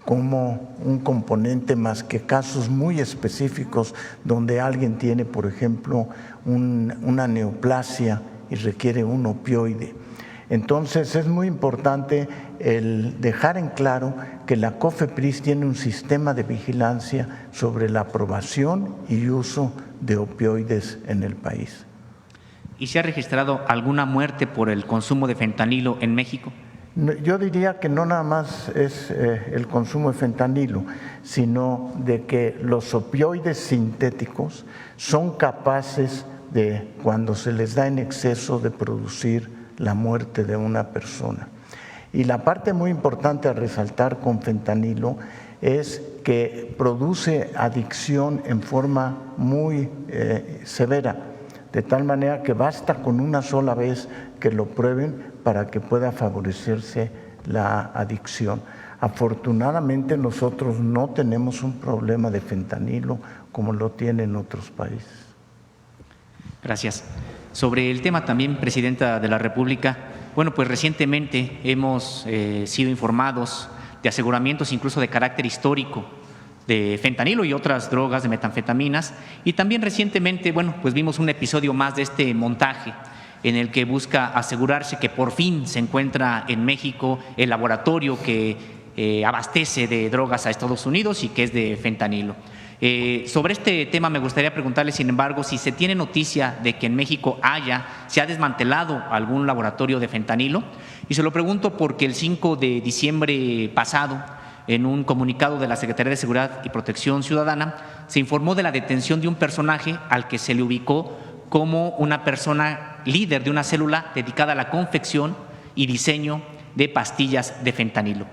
Speaker 7: como un componente, más que casos muy específicos donde alguien tiene, por ejemplo, una neoplasia y requiere un opioide. Entonces es muy importante el dejar en claro que la COFEPRIS tiene un sistema de vigilancia sobre la aprobación y uso de opioides en el país.
Speaker 13: ¿Y se ha registrado alguna muerte por el consumo de fentanilo en México?
Speaker 7: Yo diría que no nada más es el consumo de fentanilo, sino de que los opioides sintéticos son capaces de, cuando se les da en exceso, de producir la muerte de una persona. Y la parte muy importante a resaltar con fentanilo es que produce adicción en forma muy severa, de tal manera que basta con una sola vez que lo prueben para que pueda favorecerse la adicción. Afortunadamente nosotros no tenemos un problema de fentanilo como lo tienen otros países.
Speaker 13: Gracias. Sobre el tema también, Presidenta de la República, bueno, pues recientemente hemos sido informados de aseguramientos incluso de carácter histórico de fentanilo y otras drogas, de metanfetaminas, y también recientemente, bueno, pues vimos un episodio más de este montaje en el que busca asegurarse que por fin se encuentra en México el laboratorio que abastece de drogas a Estados Unidos y que es de fentanilo. Sobre este tema me gustaría preguntarle, sin embargo, si se tiene noticia de que en México se ha desmantelado algún laboratorio de fentanilo, y se lo pregunto porque el 5 de diciembre pasado, en un comunicado de la Secretaría de Seguridad y Protección Ciudadana, se informó de la detención de un personaje al que se le ubicó como una persona líder de una célula dedicada a la confección y diseño de pastillas de fentanilo.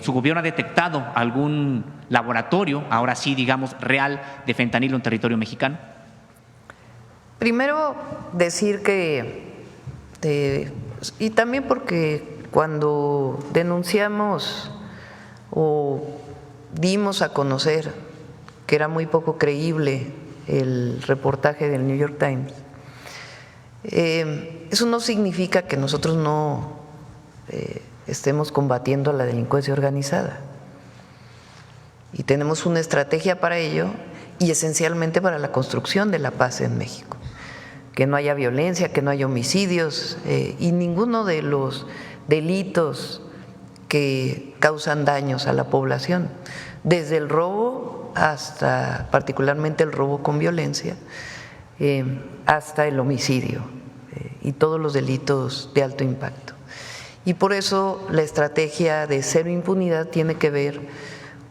Speaker 13: ¿Su gobierno ha detectado algún laboratorio, ahora sí, digamos, real de fentanilo en territorio mexicano?
Speaker 1: Primero, decir que, y también porque cuando denunciamos o dimos a conocer que era muy poco creíble el reportaje del New York Times, eso no significa que nosotros no estemos combatiendo a la delincuencia organizada. Y tenemos una estrategia para ello y esencialmente para la construcción de la paz en México. Que no haya violencia, que no haya homicidios y ninguno de los delitos que causan daños a la población, desde el robo hasta particularmente el robo con violencia, hasta el homicidio y todos los delitos de alto impacto. Y por eso la estrategia de cero impunidad tiene que ver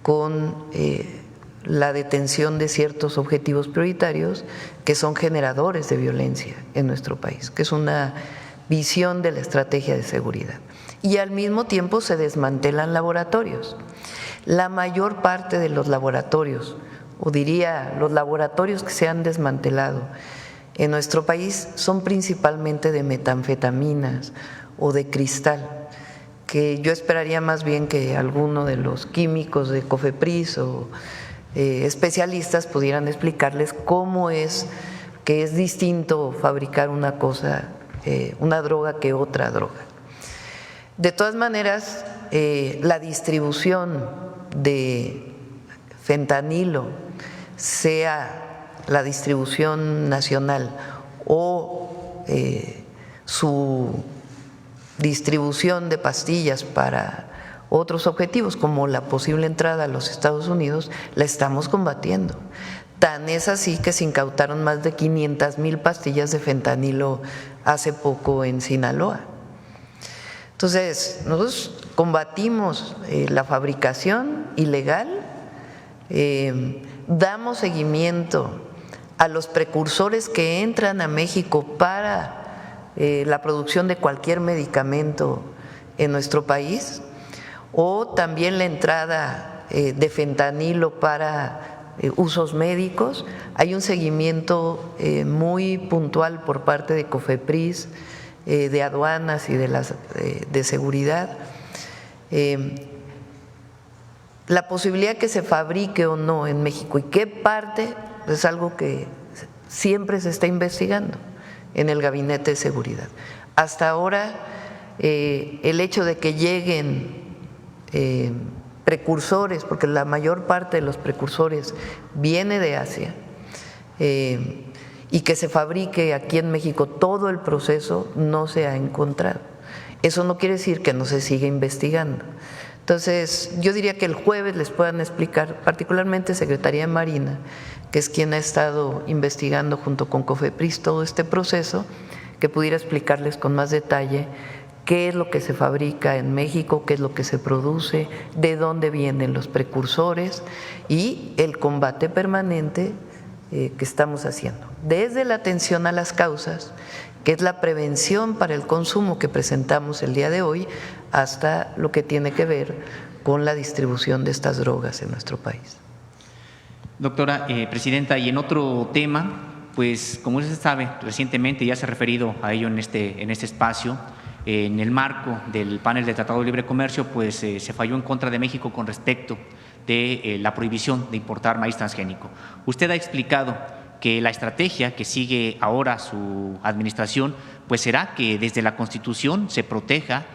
Speaker 1: con la detención de ciertos objetivos prioritarios que son generadores de violencia en nuestro país, que es una visión de la estrategia de seguridad. Y al mismo tiempo se desmantelan laboratorios. La mayor parte de los laboratorios, o diría los laboratorios que se han desmantelado en nuestro país, son principalmente de metanfetaminas o de cristal, que yo esperaría más bien que alguno de los químicos de COFEPRIS o especialistas pudieran explicarles cómo es que es distinto fabricar una cosa, una droga que otra droga. De todas maneras, la distribución de fentanilo, sea la distribución nacional o su distribución de pastillas para otros objetivos, como la posible entrada a los Estados Unidos, la estamos combatiendo. Tan es así que se incautaron más de 500,000 pastillas de fentanilo hace poco en Sinaloa. Entonces, nosotros combatimos la fabricación ilegal, damos seguimiento a los precursores que entran a México para la producción de cualquier medicamento en nuestro país, o también la entrada de fentanilo para usos médicos. Hay un seguimiento muy puntual por parte de COFEPRIS, de aduanas y de seguridad. La posibilidad que se fabrique o no en México y qué parte es algo que siempre se está investigando en el Gabinete de Seguridad. Hasta ahora, el hecho de que lleguen precursores, porque la mayor parte de los precursores viene de Asia, y que se fabrique aquí en México todo el proceso, no se ha encontrado. Eso no quiere decir que no se siga investigando. Entonces, yo diría que el jueves les puedan explicar, particularmente Secretaría de Marina, que es quien ha estado investigando junto con COFEPRIS todo este proceso, que pudiera explicarles con más detalle qué es lo que se fabrica en México, qué es lo que se produce, de dónde vienen los precursores y el combate permanente que estamos haciendo. Desde la atención a las causas, que es la prevención para el consumo que presentamos el día de hoy, hasta lo que tiene que ver con la distribución de estas drogas en nuestro país.
Speaker 13: Doctora Presidenta, y en otro tema, pues como usted sabe, recientemente ya se ha referido a ello en este espacio, en el marco del panel de Tratado de Libre Comercio, pues se falló en contra de México con respecto de la prohibición de importar maíz transgénico. Usted ha explicado que la estrategia que sigue ahora su administración, pues será que desde la Constitución se proteja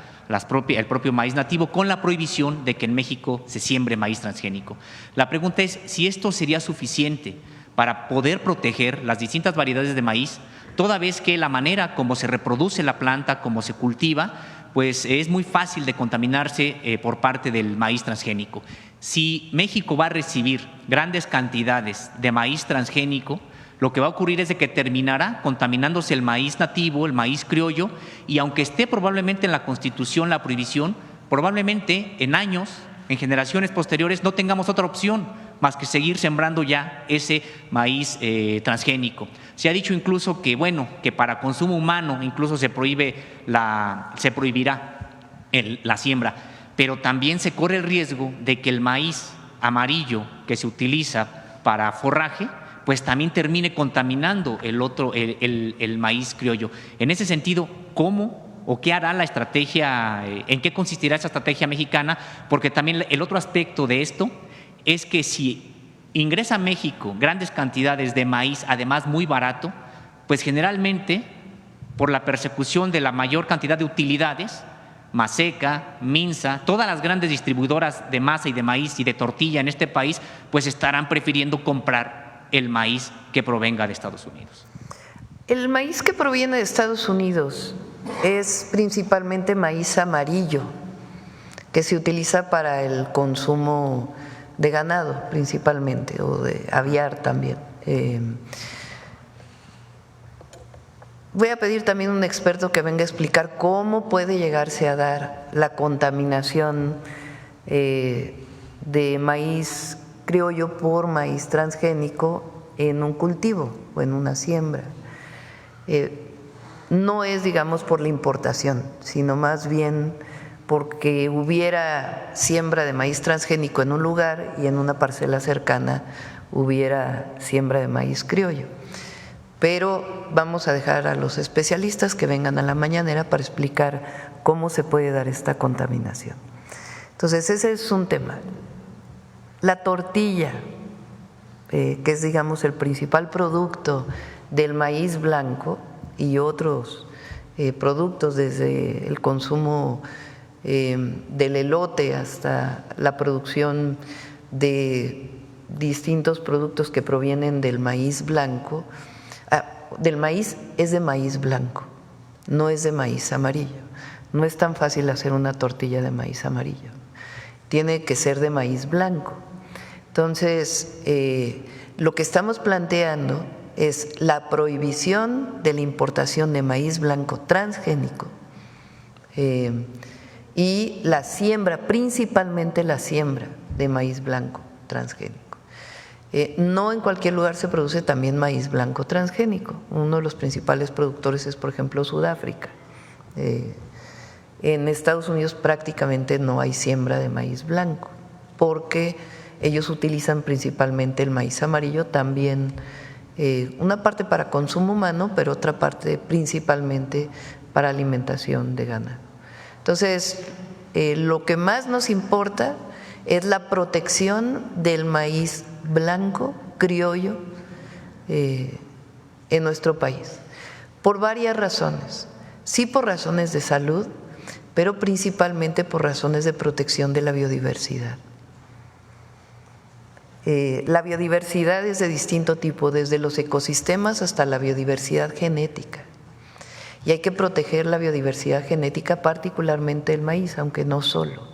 Speaker 13: el propio maíz nativo con la prohibición de que en México se siembre maíz transgénico. La pregunta es si esto sería suficiente para poder proteger las distintas variedades de maíz, toda vez que la manera como se reproduce la planta, como se cultiva, pues es muy fácil de contaminarse por parte del maíz transgénico. Si México va a recibir grandes cantidades de maíz transgénico, lo que va a ocurrir es de que terminará contaminándose el maíz nativo, el maíz criollo, y aunque esté probablemente en la Constitución la prohibición, probablemente en años, en generaciones posteriores, no tengamos otra opción más que seguir sembrando ya ese maíz transgénico. Se ha dicho incluso que, bueno, que para consumo humano incluso se prohibirá la siembra, pero también se corre el riesgo de que el maíz amarillo que se utiliza para forraje, pues también termine contaminando el maíz criollo. En ese sentido, ¿cómo o qué hará la estrategia, en qué consistirá esa estrategia mexicana? Porque también el otro aspecto de esto es que si ingresa a México grandes cantidades de maíz, además muy barato, pues generalmente por la persecución de la mayor cantidad de utilidades, Maseca, Minsa, todas las grandes distribuidoras de masa y de maíz y de tortilla en este país, pues estarán prefiriendo comprar el maíz que provenga de Estados Unidos.
Speaker 1: El maíz que proviene de Estados Unidos es principalmente maíz amarillo, que se utiliza para el consumo de ganado principalmente, o de aviar también. Voy a pedir también a un experto que venga a explicar cómo puede llegarse a dar la contaminación de maíz criollo por maíz transgénico en un cultivo o en una siembra. No es, digamos, por la importación, sino más bien porque hubiera siembra de maíz transgénico en un lugar y en una parcela cercana hubiera siembra de maíz criollo. Pero vamos a dejar a los especialistas que vengan a la mañanera para explicar cómo se puede dar esta contaminación. Entonces, ese es un tema. La tortilla, que es, digamos, el principal producto del maíz blanco y otros productos, desde el consumo del elote hasta la producción de distintos productos que provienen del maíz blanco. Del maíz es de maíz blanco, no es de maíz amarillo. No es tan fácil hacer una tortilla de maíz amarillo. tiene que ser de maíz blanco. Entonces, lo que estamos planteando es la prohibición de la importación de maíz blanco transgénico y la siembra, principalmente la siembra de maíz blanco transgénico. No en cualquier lugar se produce también maíz blanco transgénico. Uno de los principales productores es, por ejemplo, Sudáfrica. En Estados Unidos prácticamente no hay siembra de maíz blanco, porque ellos utilizan principalmente el maíz amarillo, también una parte para consumo humano, pero otra parte principalmente para alimentación de ganado. Entonces, lo que más nos importa es la protección del maíz blanco criollo en nuestro país, por varias razones. Sí, por razones de salud, pero principalmente por razones de protección de la biodiversidad. La biodiversidad es de distinto tipo, desde los ecosistemas hasta la biodiversidad genética. Y hay que proteger la biodiversidad genética, particularmente el maíz, aunque no solo.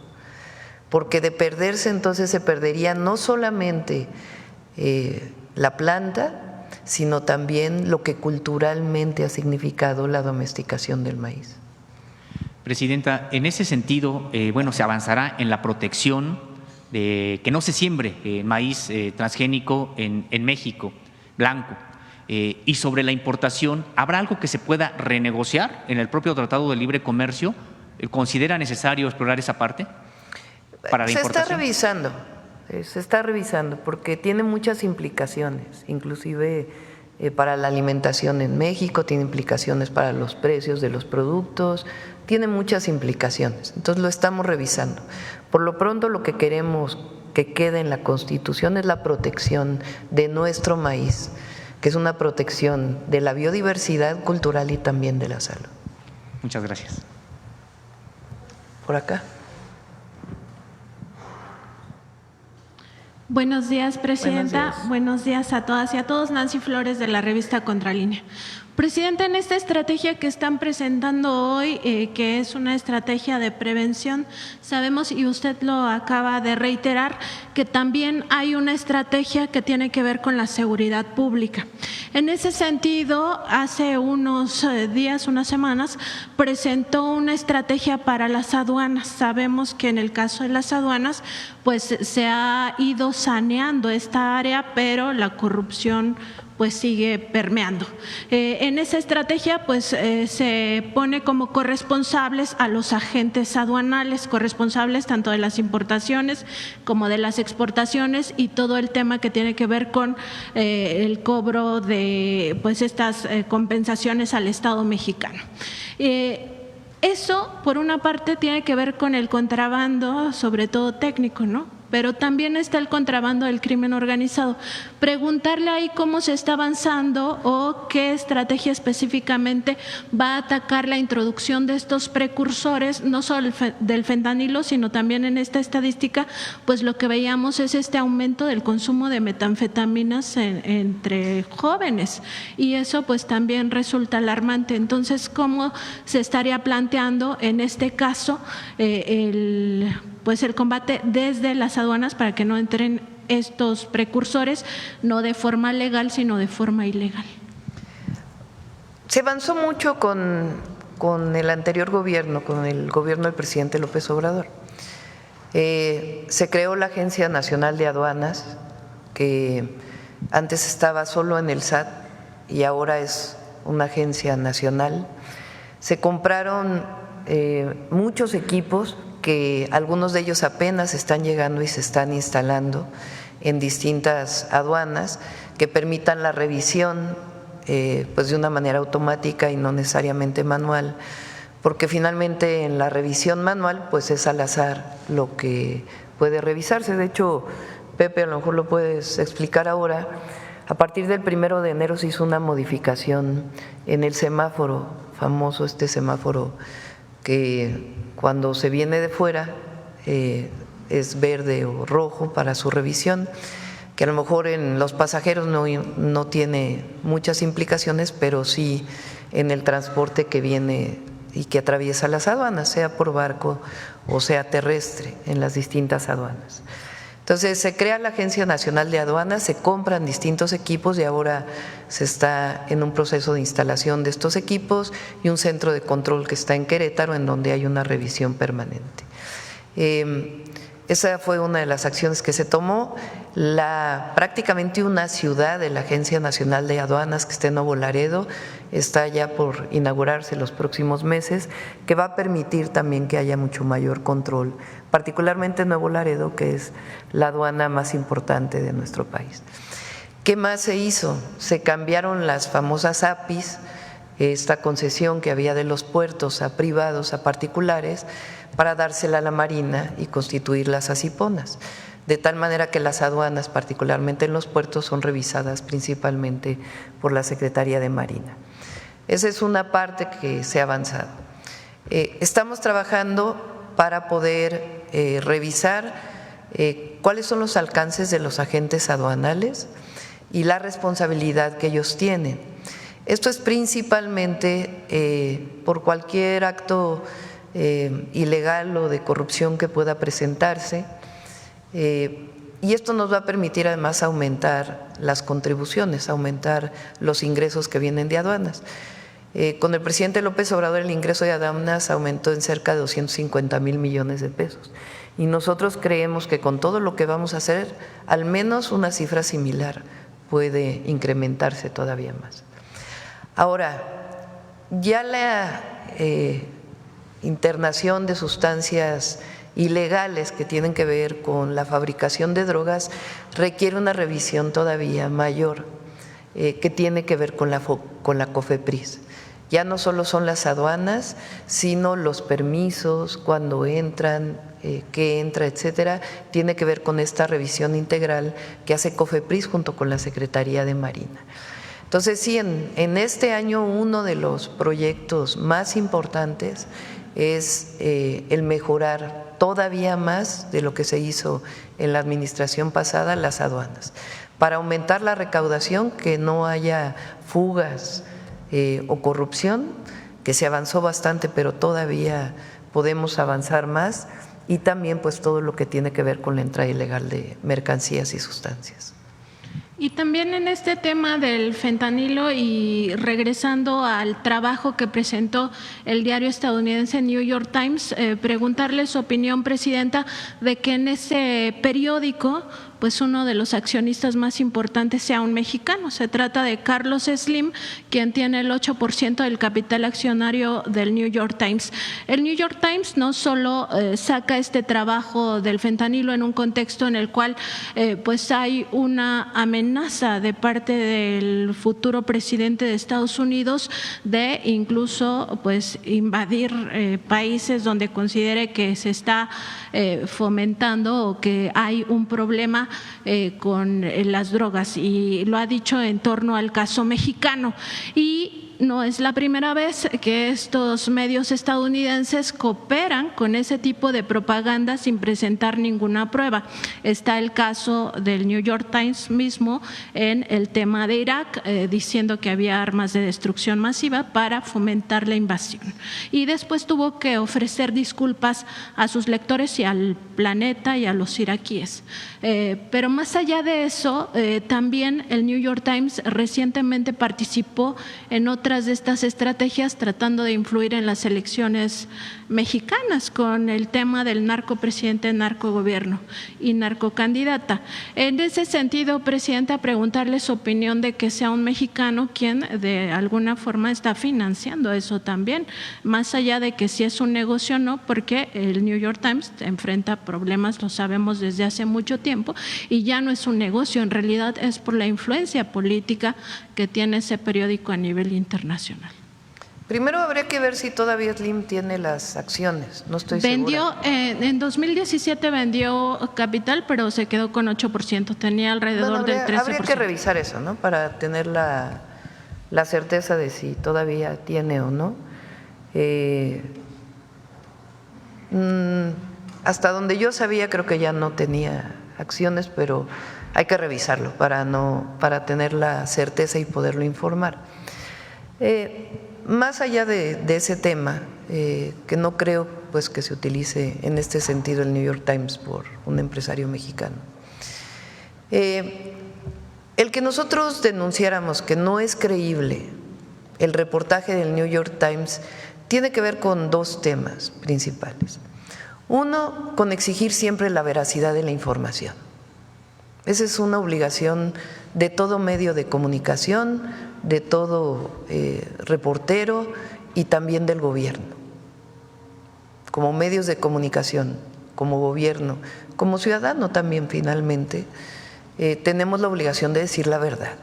Speaker 1: Porque de perderse entonces se perdería no solamente la planta, sino también lo que culturalmente ha significado la domesticación del maíz.
Speaker 13: Presidenta, en ese sentido, se avanzará en la protección de que no se siembre maíz transgénico en México, blanco. Y sobre la importación, ¿habrá algo que se pueda renegociar en el propio Tratado de Libre Comercio? ¿Considera necesario explorar esa parte para la importación?
Speaker 1: Se está revisando porque tiene muchas implicaciones, inclusive para la alimentación en México, tiene implicaciones para los precios de los productos, tiene muchas implicaciones, entonces lo estamos revisando. Por lo pronto lo que queremos que quede en la Constitución es la protección de nuestro maíz, que es una protección de la biodiversidad cultural y también de la salud.
Speaker 13: Muchas gracias.
Speaker 1: Por acá.
Speaker 14: Buenos días, Presidenta. Buenos días a todas y a todos. Nancy Flores, de la revista Contralínea. Presidenta, en esta estrategia que están presentando hoy, que es una estrategia de prevención, sabemos, y usted lo acaba de reiterar, que también hay una estrategia que tiene que ver con la seguridad pública. En ese sentido, hace unos días, unas semanas, presentó una estrategia para las aduanas. Sabemos que en el caso de las aduanas, pues se ha ido saneando esta área, pero la corrupción pues sigue permeando. En esa estrategia pues se pone como corresponsables a los agentes aduanales, corresponsables tanto de las importaciones como de las exportaciones y todo el tema que tiene que ver con el cobro de pues estas compensaciones al Estado mexicano. Eso, por una parte, tiene que ver con el contrabando, sobre todo técnico, ¿no? Pero también está el contrabando del crimen organizado. Preguntarle ahí cómo se está avanzando o qué estrategia específicamente va a atacar la introducción de estos precursores, no solo del fentanilo, sino también en esta estadística, pues lo que veíamos es este aumento del consumo de metanfetaminas entre jóvenes y eso pues también resulta alarmante. Entonces, ¿cómo se estaría planteando en este caso el combate desde las aduanas para que no entren estos precursores, no de forma legal, sino de forma ilegal?
Speaker 1: Se avanzó mucho con el anterior gobierno, con el gobierno del presidente López Obrador. Se creó la Agencia Nacional de Aduanas, que antes estaba solo en el SAT y ahora es una agencia nacional. Se compraron muchos equipos, que algunos de ellos apenas están llegando y se están instalando en distintas aduanas, que permitan la revisión pues de una manera automática y no necesariamente manual, porque finalmente en la revisión manual pues es al azar lo que puede revisarse. De hecho, Pepe, a lo mejor lo puedes explicar ahora, a partir del 1 de enero se hizo una modificación en el semáforo, famoso este semáforo que cuando se viene de fuera es verde o rojo para su revisión, que a lo mejor en los pasajeros no tiene muchas implicaciones, pero sí en el transporte que viene y que atraviesa las aduanas, sea por barco o sea terrestre, en las distintas aduanas. Entonces se crea la Agencia Nacional de Aduanas, se compran distintos equipos y ahora se está en un proceso de instalación de estos equipos y un centro de control que está en Querétaro, en donde hay una revisión permanente. Esa fue una de las acciones que se tomó. Prácticamente una ciudad de la Agencia Nacional de Aduanas, que está en Nuevo Laredo, está ya por inaugurarse los próximos meses, que va a permitir también que haya mucho mayor control, particularmente en Nuevo Laredo, que es la aduana más importante de nuestro país. ¿Qué más se hizo? Se cambiaron las famosas APIs, esta concesión que había de los puertos a privados, a particulares, para dársela a la Marina y constituir las ACIPONAS, de tal manera que las aduanas, particularmente en los puertos, son revisadas principalmente por la Secretaría de Marina. Esa es una parte que se ha avanzado. Estamos trabajando para poder revisar cuáles son los alcances de los agentes aduanales y la responsabilidad que ellos tienen. Esto es principalmente por cualquier acto ilegal o de corrupción que pueda presentarse, y esto nos va a permitir además aumentar las contribuciones, aumentar los ingresos que vienen de aduanas. Con el presidente López Obrador el ingreso de aduanas aumentó en cerca de 250,000 millones de pesos, y nosotros creemos que con todo lo que vamos a hacer, al menos una cifra similar puede incrementarse todavía más. Ahora, ya la internación de sustancias ilegales que tienen que ver con la fabricación de drogas requiere una revisión todavía mayor, que tiene que ver con la COFEPRIS. Ya no solo son las aduanas, sino los permisos, cuándo entran, qué entra, etcétera, tiene que ver con esta revisión integral que hace COFEPRIS junto con la Secretaría de Marina. Entonces, sí, en este año uno de los proyectos más importantes es el mejorar todavía más de lo que se hizo en la administración pasada las aduanas, para aumentar la recaudación, que no haya fugas o corrupción, que se avanzó bastante, pero todavía podemos avanzar más, y también pues todo lo que tiene que ver con la entrada ilegal de mercancías y sustancias.
Speaker 14: Y también en este tema del fentanilo, y regresando al trabajo que presentó el diario estadounidense New York Times, preguntarle su opinión, Presidenta, de que en ese periódico pues uno de los accionistas más importantes sea un mexicano. Se trata de Carlos Slim, quien tiene el 8% del capital accionario del New York Times. El New York Times no solo saca este trabajo del fentanilo en un contexto en el cual pues hay una amenaza de parte del futuro presidente de Estados Unidos de incluso pues invadir países donde considere que se está fomentando o que hay un problema con las drogas, y lo ha dicho en torno al caso mexicano. Y no es la primera vez que estos medios estadounidenses cooperan con ese tipo de propaganda sin presentar ninguna prueba. Está el caso del New York Times mismo en el tema de Irak, diciendo que había armas de destrucción masiva para fomentar la invasión. Y después tuvo que ofrecer disculpas a sus lectores y al planeta y a los iraquíes. Pero más allá de eso, también el New York Times recientemente participó en otras de estas estrategias tratando de influir en las elecciones mexicanas con el tema del narcopresidente, narcogobierno y narcocandidata. En ese sentido, Presidenta, preguntarle su opinión de que sea un mexicano quien de alguna forma está financiando eso también, más allá de que si es un negocio o no, porque el New York Times enfrenta problemas, lo sabemos desde hace mucho tiempo, y ya no es un negocio, en realidad es por la influencia política que tiene ese periódico a nivel internacional.
Speaker 1: Primero habría que ver si todavía Slim tiene las acciones, no estoy segura.
Speaker 14: En 2017 vendió capital, pero se quedó con 8%, tenía alrededor del 13%.
Speaker 1: Habría que revisar eso, ¿no? Para tener la certeza de si todavía tiene o no. Hasta donde yo sabía, creo que ya no tenía acciones, pero hay que revisarlo para tener la certeza y poderlo informar. más allá de ese tema, que no creo pues que se utilice en este sentido el New York Times por un empresario mexicano, el que nosotros denunciáramos que no es creíble el reportaje del New York Times tiene que ver con dos temas principales. Uno, con exigir siempre la veracidad de la información. Esa es una obligación de todo medio de comunicación, de todo reportero y también del gobierno. Como medios de comunicación, como gobierno, como ciudadano también finalmente, tenemos la obligación de decir la verdad,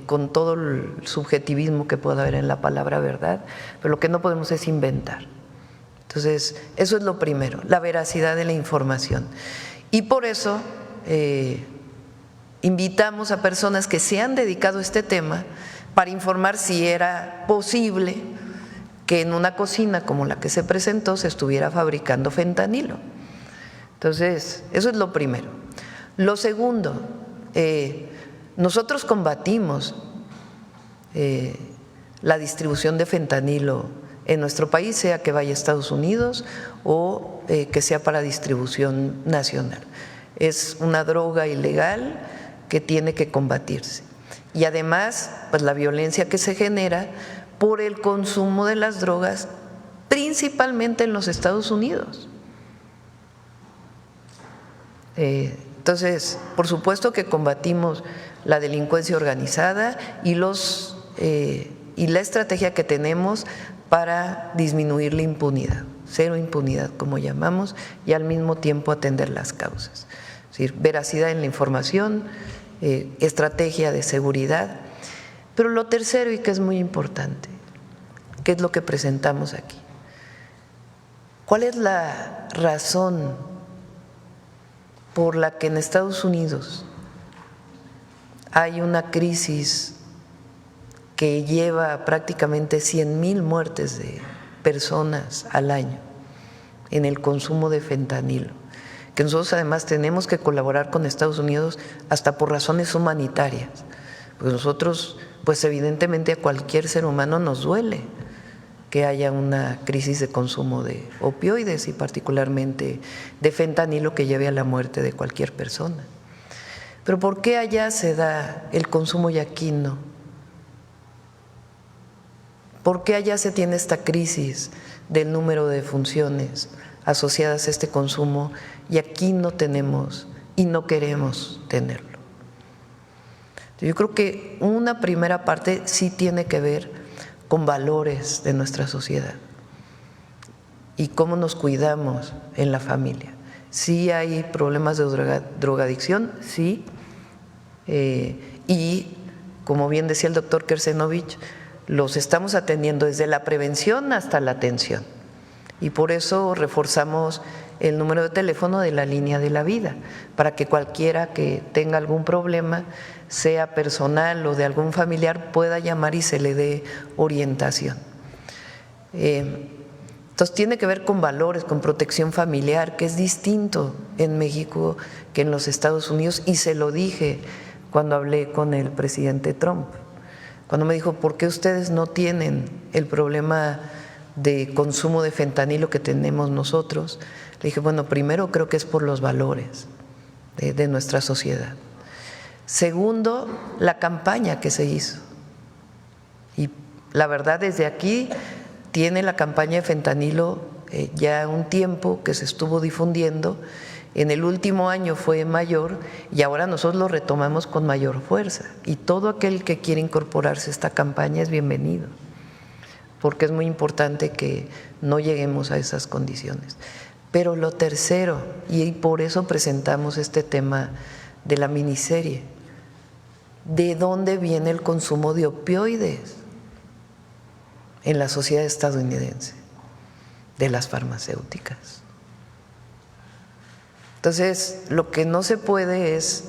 Speaker 1: con todo el subjetivismo que pueda haber en la palabra verdad, pero lo que no podemos es inventar. Entonces, eso es lo primero, la veracidad de la información. Y por eso invitamos a personas que se han dedicado a este tema para informar si era posible que en una cocina como la que se presentó se estuviera fabricando fentanilo. Entonces, eso es lo primero. Lo segundo, nosotros combatimos la distribución de fentanilo en nuestro país, sea que vaya a Estados Unidos o que sea para distribución nacional. Es una droga ilegal que tiene que combatirse. Y además, pues la violencia que se genera por el consumo de las drogas, principalmente en los Estados Unidos. Entonces, por supuesto que combatimos la delincuencia organizada y la estrategia que tenemos para disminuir la impunidad, cero impunidad como llamamos, y al mismo tiempo atender las causas. Es decir, veracidad en la información, estrategia de seguridad. Pero lo tercero, y que es muy importante, ¿qué es lo que presentamos aquí? ¿Cuál es la razón por la que en Estados Unidos hay una crisis que lleva prácticamente 100,000 muertes de personas al año en el consumo de fentanilo? Que nosotros además tenemos que colaborar con Estados Unidos hasta por razones humanitarias, porque nosotros, pues evidentemente a cualquier ser humano nos duele que haya una crisis de consumo de opioides y particularmente de fentanilo que lleve a la muerte de cualquier persona. Pero ¿por qué allá se da el consumo y aquí no? ¿Por qué allá se tiene esta crisis del número de defunciones asociadas a este consumo y aquí no tenemos y no queremos tenerlo? Yo creo que una primera parte sí tiene que ver con valores de nuestra sociedad y cómo nos cuidamos en la familia. Sí hay problemas de drogadicción, sí, y como bien decía el doctor Kersenovich, los estamos atendiendo desde la prevención hasta la atención. Y por eso reforzamos el número de teléfono de la línea de la vida, para que cualquiera que tenga algún problema, sea personal o de algún familiar, pueda llamar y se le dé orientación. Entonces tiene que ver con valores, con protección familiar, que es distinto en México que en los Estados Unidos, y se lo dije cuando hablé con el presidente Trump, cuando me dijo, ¿por qué ustedes no tienen el problema de consumo de fentanilo que tenemos nosotros? Le dije, bueno, primero creo que es por los valores de nuestra sociedad. Segundo, la campaña que se hizo. Y la verdad, desde aquí tiene la campaña de fentanilo ya un tiempo que se estuvo difundiendo. En el último año fue mayor y ahora nosotros lo retomamos con mayor fuerza. Y todo aquel que quiere incorporarse a esta campaña es bienvenido, porque es muy importante que no lleguemos a esas condiciones. Pero lo tercero, y por eso presentamos este tema de la miniserie, ¿de dónde viene el consumo de opioides en la sociedad estadounidense? De las farmacéuticas. Entonces, lo que no se puede es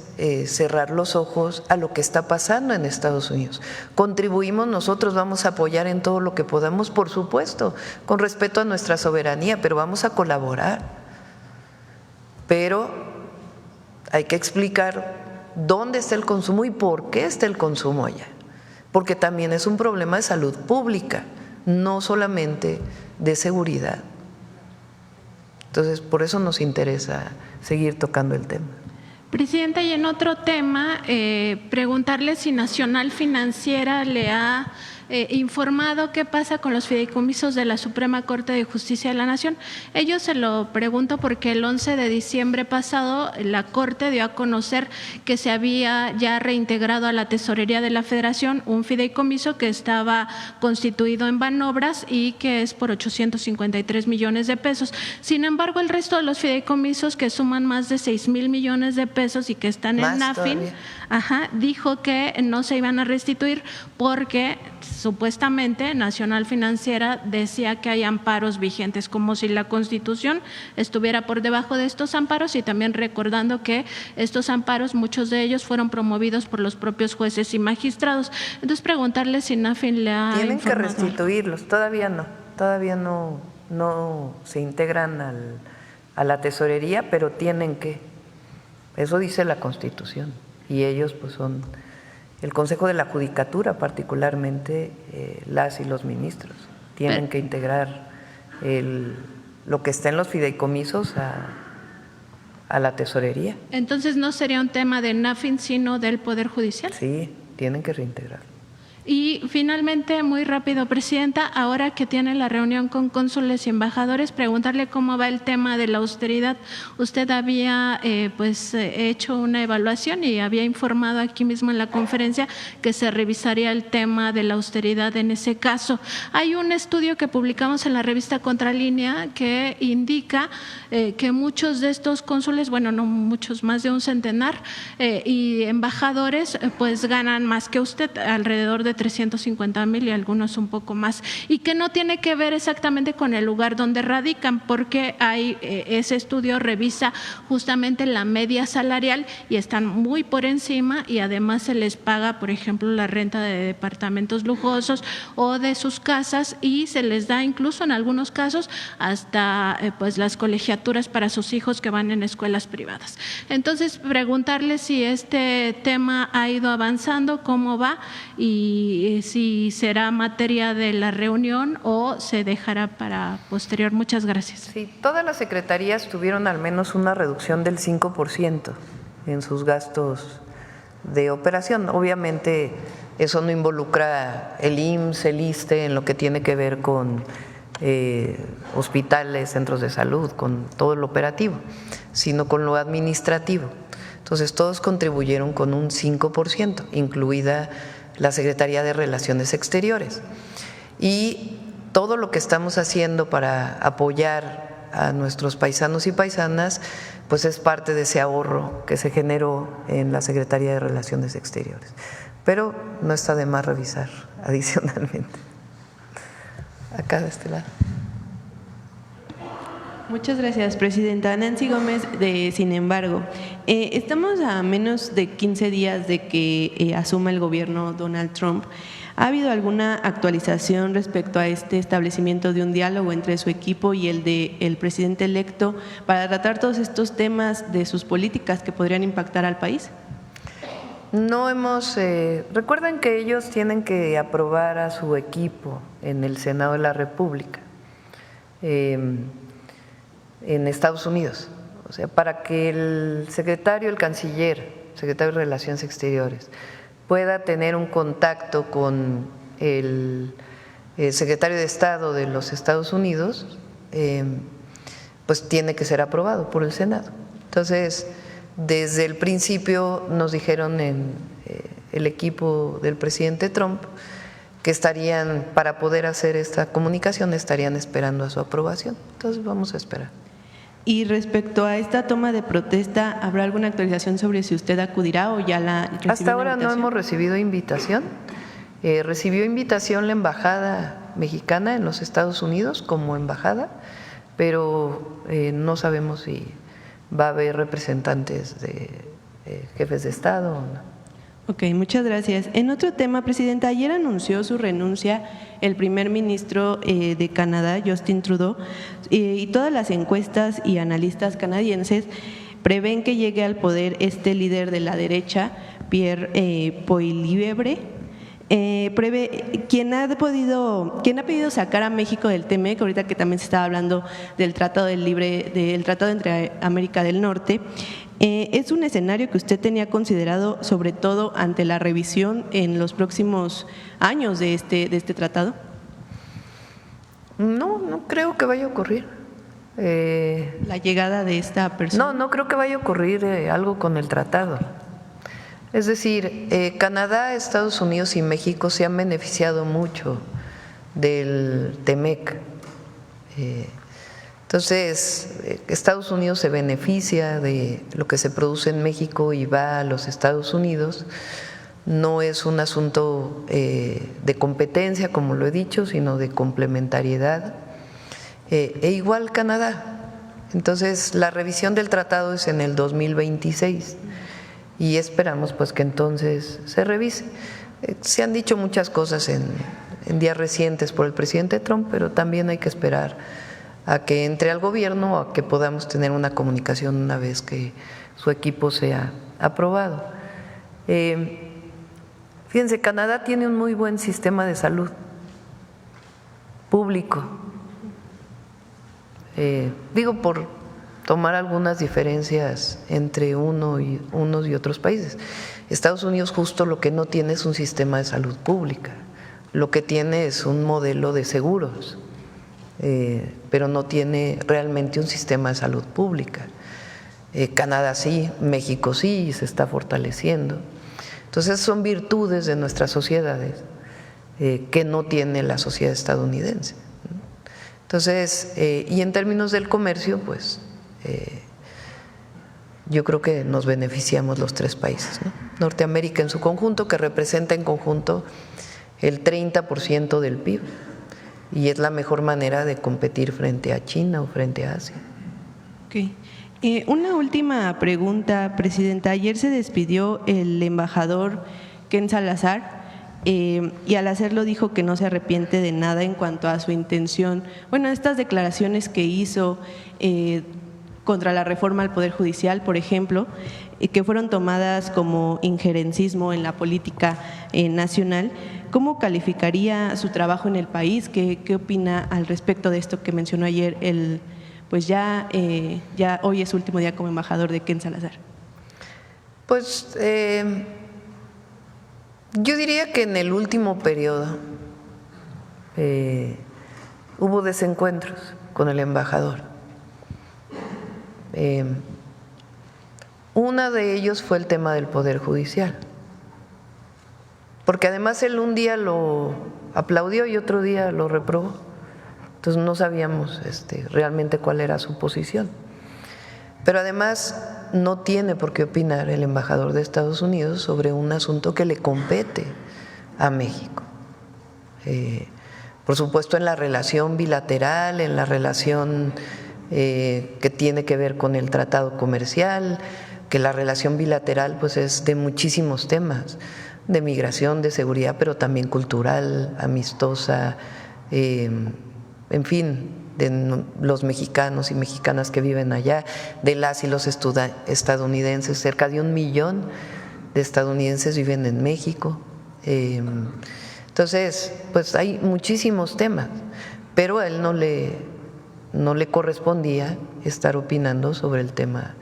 Speaker 1: cerrar los ojos a lo que está pasando en Estados Unidos. Contribuimos, nosotros vamos a apoyar en todo lo que podamos, por supuesto, con respeto a nuestra soberanía, pero vamos a colaborar. Pero hay que explicar dónde está el consumo y por qué está el consumo allá. porque también es un problema de salud pública, no solamente de seguridad. Entonces, por eso nos interesa seguir tocando el tema.
Speaker 14: Presidenta, y en otro tema, preguntarle si Nacional Financiera le ha informado qué pasa con los fideicomisos de la Suprema Corte de Justicia de la Nación. Ello se lo pregunto porque el 11 de diciembre pasado la Corte dio a conocer que se había ya reintegrado a la Tesorería de la Federación un fideicomiso que estaba constituido en Banobras y que es por 853 millones de pesos. Sin embargo, el resto de los fideicomisos, que suman más de 6,000 millones de pesos y que están en NAFIN, dijo que no se iban a restituir porque supuestamente Nacional Financiera decía que hay amparos vigentes, como si la Constitución estuviera por debajo de estos amparos, y también recordando que estos amparos, muchos de ellos fueron promovidos por los propios jueces y magistrados. Entonces, preguntarle si NAFIN le ha
Speaker 1: Tienen
Speaker 14: informado.
Speaker 1: que restituirlos, todavía no se integran a la tesorería, pero tienen que, eso dice la Constitución, y ellos pues son el Consejo de la Judicatura, particularmente las y los ministros, tienen que integrar lo que está en los fideicomisos a la tesorería.
Speaker 14: Entonces, ¿no sería un tema de NAFIN, sino del Poder Judicial?
Speaker 1: Sí, tienen que reintegrarlo.
Speaker 14: Y finalmente, muy rápido, Presidenta, ahora que tiene la reunión con cónsules y embajadores, preguntarle cómo va el tema de la austeridad. Usted había hecho una evaluación y había informado aquí mismo en la conferencia que se revisaría el tema de la austeridad en ese caso. Hay un estudio que publicamos en la revista Contralínea que indica que muchos de estos cónsules, bueno, no muchos, más de un centenar, y embajadores, pues ganan más que usted, alrededor de 350,000 y algunos un poco más, y que no tiene que ver exactamente con el lugar donde radican, porque ese estudio revisa justamente la media salarial y están muy por encima, y además se les paga, por ejemplo, la renta de departamentos lujosos o de sus casas, y se les da incluso en algunos casos hasta las colegiaturas para sus hijos que van en escuelas privadas. Entonces, preguntarle si este tema ha ido avanzando, cómo va, y si será materia de la reunión o se dejará para posterior. Muchas gracias.
Speaker 1: Sí, todas las secretarías tuvieron al menos una reducción del 5% en sus gastos de operación. Obviamente eso no involucra el IMSS, el ISSSTE, en lo que tiene que ver con hospitales, centros de salud, con todo lo operativo, sino con lo administrativo. Entonces todos contribuyeron con un 5%, incluida la Secretaría de Relaciones Exteriores. Y todo lo que estamos haciendo para apoyar a nuestros paisanos y paisanas, pues es parte de ese ahorro que se generó en la Secretaría de Relaciones Exteriores. Pero no está de más revisar adicionalmente. Acá de este lado.
Speaker 15: Muchas gracias, Presidenta. Nancy Gómez, de Sin embargo. Estamos a menos de 15 días de que asuma el gobierno Donald Trump. ¿Ha habido alguna actualización respecto a este establecimiento de un diálogo entre su equipo y el del presidente electo para tratar todos estos temas de sus políticas que podrían impactar al país?
Speaker 1: No hemos… recuerden que ellos tienen que aprobar a su equipo en el Senado de la República. En Estados Unidos, o sea, para que el secretario, el canciller, secretario de Relaciones Exteriores, pueda tener un contacto con el secretario de Estado de los Estados Unidos, pues tiene que ser aprobado por el Senado. Entonces, desde el principio nos dijeron en el equipo del presidente Trump que estarían, para poder hacer esta comunicación, estarían esperando a su aprobación. Entonces, vamos a esperar.
Speaker 15: Y respecto a esta toma de protesta, ¿habrá alguna actualización sobre si usted acudirá o ya la recibió?
Speaker 1: Hasta ahora no hemos recibido invitación. Recibió invitación la Embajada Mexicana en los Estados Unidos como embajada, pero no sabemos si va a haber representantes de jefes de Estado o no.
Speaker 15: Ok, muchas gracias. En otro tema, Presidenta, ayer anunció su renuncia el primer ministro de Canadá, Justin Trudeau, y todas las encuestas y analistas canadienses prevén que llegue al poder este líder de la derecha, Pierre Poilievre, prevé quien ha pedido sacar a México del TEMEC, ahorita que también se estaba hablando del Tratado del Tratado entre América del Norte, ¿es un escenario que usted tenía considerado, sobre todo ante la revisión en los próximos años de este tratado?
Speaker 1: No creo que vaya a ocurrir.
Speaker 15: La llegada de esta persona.
Speaker 1: No creo que vaya a ocurrir algo con el tratado. Es decir, Canadá, Estados Unidos y México se han beneficiado mucho del TEMEC. Entonces, Estados Unidos se beneficia de lo que se produce en México y va a los Estados Unidos. No es un asunto de competencia, como lo he dicho, sino de complementariedad. E igual Canadá. Entonces, la revisión del tratado es en el 2026 y esperamos pues que entonces se revise. Se han dicho muchas cosas en días recientes por el presidente Trump, pero también hay que esperar a que entre al gobierno, a que podamos tener una comunicación una vez que su equipo sea aprobado. Fíjense, Canadá tiene un muy buen sistema de salud público. Digo, por tomar algunas diferencias entre unos y otros países. Estados Unidos justo lo que no tiene es un sistema de salud pública, lo que tiene es un modelo de seguros, pero no tiene realmente un sistema de salud pública. Canadá sí, México sí, y se está fortaleciendo. Entonces son virtudes de nuestras sociedades que no tiene la sociedad estadounidense. Entonces, y en términos del comercio, pues yo creo que nos beneficiamos los tres países, ¿no? Norteamérica en su conjunto, que representa en conjunto el 30% del PIB, y es la mejor manera de competir frente a China o frente a Asia.
Speaker 15: Okay. Una última pregunta, Presidenta. Ayer se despidió el embajador Ken Salazar. Y al hacerlo dijo que no se arrepiente de nada en cuanto a su intención. Bueno, estas declaraciones que hizo contra la reforma al Poder Judicial, por ejemplo, que fueron tomadas como injerencismo en la política nacional, ¿cómo calificaría su trabajo en el país? ¿Qué opina al respecto de esto que mencionó ayer? Pues ya hoy es su último día como embajador de Ken Salazar.
Speaker 1: Pues yo diría que en el último periodo hubo desencuentros con el embajador. Uno de ellos fue el tema del Poder Judicial, porque además él un día lo aplaudió y otro día lo reprobó. Entonces no sabíamos realmente cuál era su posición. Pero además no tiene por qué opinar el embajador de Estados Unidos sobre un asunto que le compete a México. Por supuesto, en la relación bilateral, en la relación que tiene que ver con el tratado comercial, que la relación bilateral pues es de muchísimos temas, de migración, de seguridad, pero también cultural, amistosa, en fin, de los mexicanos y mexicanas que viven allá, de las y los estadounidenses. Cerca de 1 millón de estadounidenses viven en México. Entonces, pues hay muchísimos temas, pero a él no le correspondía estar opinando sobre el tema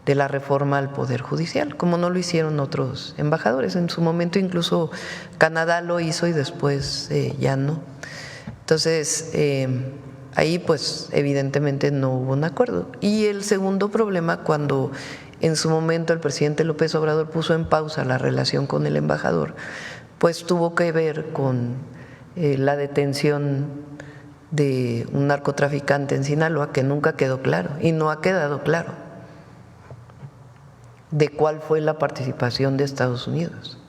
Speaker 1: de la reforma al Poder Judicial, como no lo hicieron otros embajadores. En su momento incluso Canadá lo hizo y después ya no. Entonces, ahí pues evidentemente no hubo un acuerdo. Y el segundo problema, cuando en su momento el presidente López Obrador puso en pausa la relación con el embajador, pues tuvo que ver con la detención de un narcotraficante en Sinaloa, que nunca quedó claro y no ha quedado claro de cuál fue la participación de Estados Unidos.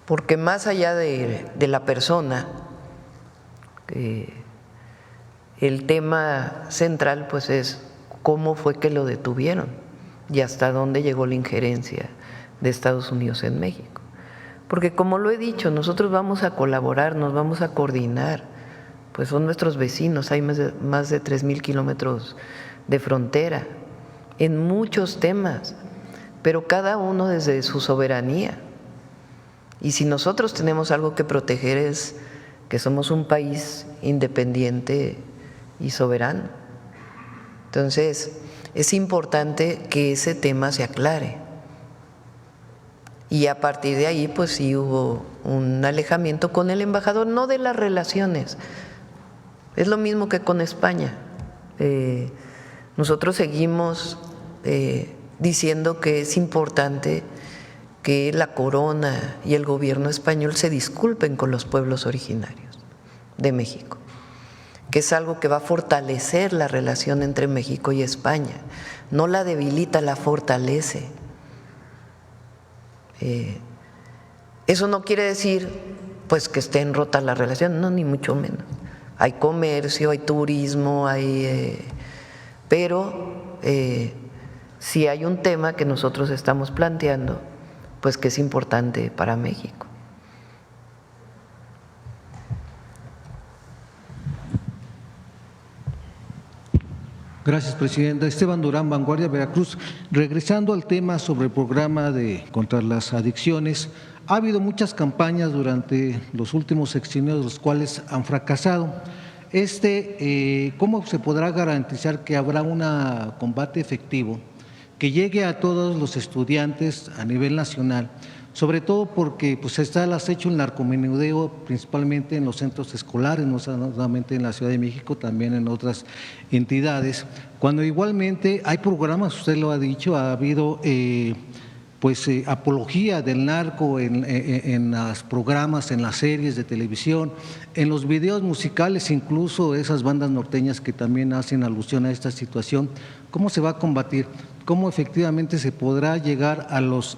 Speaker 1: Porque más allá de la persona, el tema central pues es cómo fue que lo detuvieron y hasta dónde llegó la injerencia de Estados Unidos en México. Porque como lo he dicho, nosotros vamos a colaborar, nos vamos a coordinar, pues son nuestros vecinos, hay más de 3,000 kilómetros de frontera en muchos temas, pero cada uno desde su soberanía. Y si nosotros tenemos algo que proteger es que somos un país independiente y soberano. Entonces, es importante que ese tema se aclare. Y a partir de ahí, pues sí hubo un alejamiento con el embajador, no de las relaciones. Es lo mismo que con España. Nosotros seguimos diciendo que es importante que la corona y el gobierno español se disculpen con los pueblos originarios de México, que es algo que va a fortalecer la relación entre México y España, no la debilita, la fortalece. Eso no quiere decir pues que estén rotas las relaciones, no, ni mucho menos. Hay comercio, hay turismo, pero sí hay un tema que nosotros estamos planteando, pues que es importante para México.
Speaker 16: Gracias, Presidenta. Esteban Durán, Vanguardia, Veracruz. Regresando al tema sobre el programa contra las adicciones, ha habido muchas campañas durante los últimos sexenios, los cuales han fracasado. ¿Cómo se podrá garantizar que habrá un combate efectivo que llegue a todos los estudiantes a nivel nacional? Sobre todo porque pues está el acecho, el narcomenudeo, principalmente en los centros escolares, no solamente en la Ciudad de México, también en otras entidades, cuando igualmente hay programas, usted lo ha dicho, ha habido apología del narco en los programas, en las series de televisión, en los videos musicales, incluso esas bandas norteñas que también hacen alusión a esta situación. ¿Cómo se va a combatir? ¿Cómo efectivamente se podrá llegar a los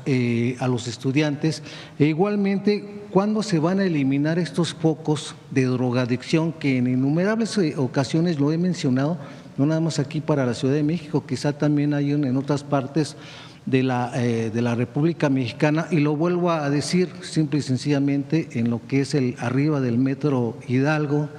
Speaker 16: estudiantes? E igualmente, ¿cuándo se van a eliminar estos focos de drogadicción que en innumerables ocasiones lo he mencionado, no nada más aquí para la Ciudad de México, quizá también hay en otras partes de la República Mexicana, y lo vuelvo a decir simple y sencillamente en lo que es arriba del Metro Hidalgo,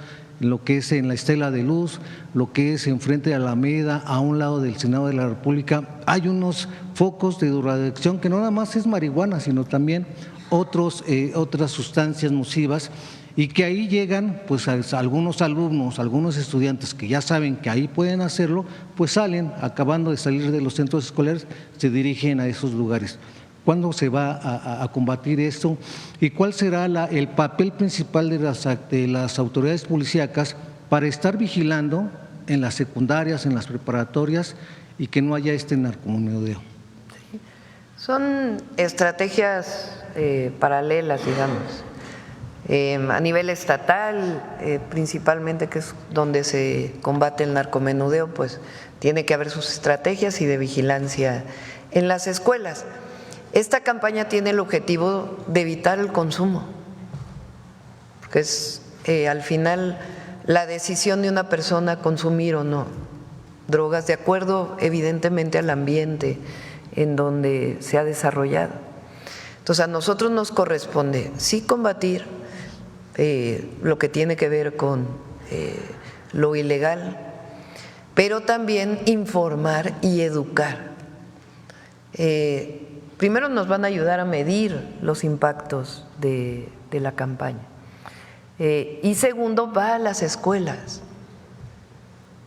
Speaker 16: lo que es en la Estela de Luz, lo que es enfrente de Alameda, a un lado del Senado de la República, hay unos focos de drogadicción que no nada más es marihuana, sino también otras sustancias nocivas, y que ahí llegan pues algunos alumnos, algunos estudiantes que ya saben que ahí pueden hacerlo, pues salen, acabando de salir de los centros escolares, se dirigen a esos lugares. ¿Cuándo se va a combatir esto? ¿Y cuál será el papel principal de las autoridades policíacas para estar vigilando en las secundarias, en las preparatorias, y que no haya narcomenudeo?
Speaker 1: Sí. Son estrategias paralelas, digamos. A nivel estatal, principalmente, que es donde se combate el narcomenudeo, pues tiene que haber sus estrategias y de vigilancia en las escuelas. Esta campaña tiene el objetivo de evitar el consumo, porque es al final la decisión de una persona consumir o no drogas, de acuerdo evidentemente al ambiente en donde se ha desarrollado. Entonces, a nosotros nos corresponde sí combatir lo que tiene que ver con lo ilegal, pero también informar y educar. Primero nos van a ayudar a medir los impactos de la campaña, y segundo, va a las escuelas.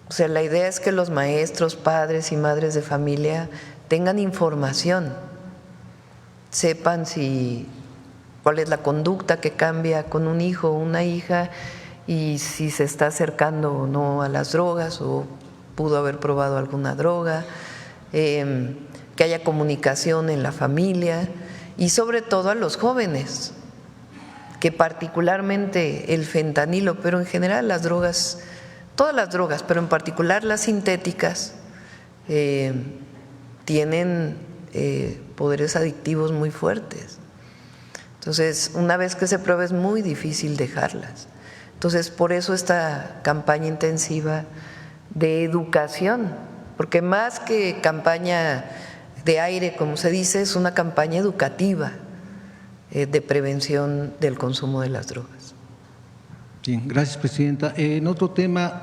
Speaker 1: O sea, la idea es que los maestros, padres y madres de familia tengan información, sepan cuál es la conducta que cambia con un hijo o una hija, y si se está acercando o no a las drogas o pudo haber probado alguna droga, que haya comunicación en la familia, y sobre todo a los jóvenes, que particularmente el fentanilo, pero en general las drogas, todas las drogas, pero en particular las sintéticas, tienen poderes adictivos muy fuertes. Entonces, una vez que se prueba es muy difícil dejarlas. Entonces, por eso esta campaña intensiva de educación, porque más que campaña de aire, como se dice, es una campaña educativa de prevención del consumo de las drogas.
Speaker 16: Bien, gracias, Presidenta. En otro tema,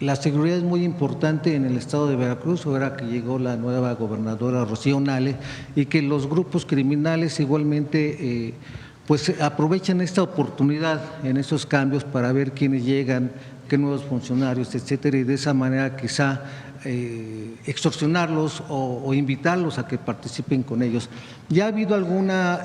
Speaker 16: La seguridad es muy importante en el estado de Veracruz, ahora que llegó la nueva gobernadora Rocío Nale, y que los grupos criminales igualmente pues aprovechan esta oportunidad en esos cambios para ver quiénes llegan, qué nuevos funcionarios, etcétera, y de esa manera quizá extorsionarlos o invitarlos a que participen con ellos. ¿Ya ha habido alguna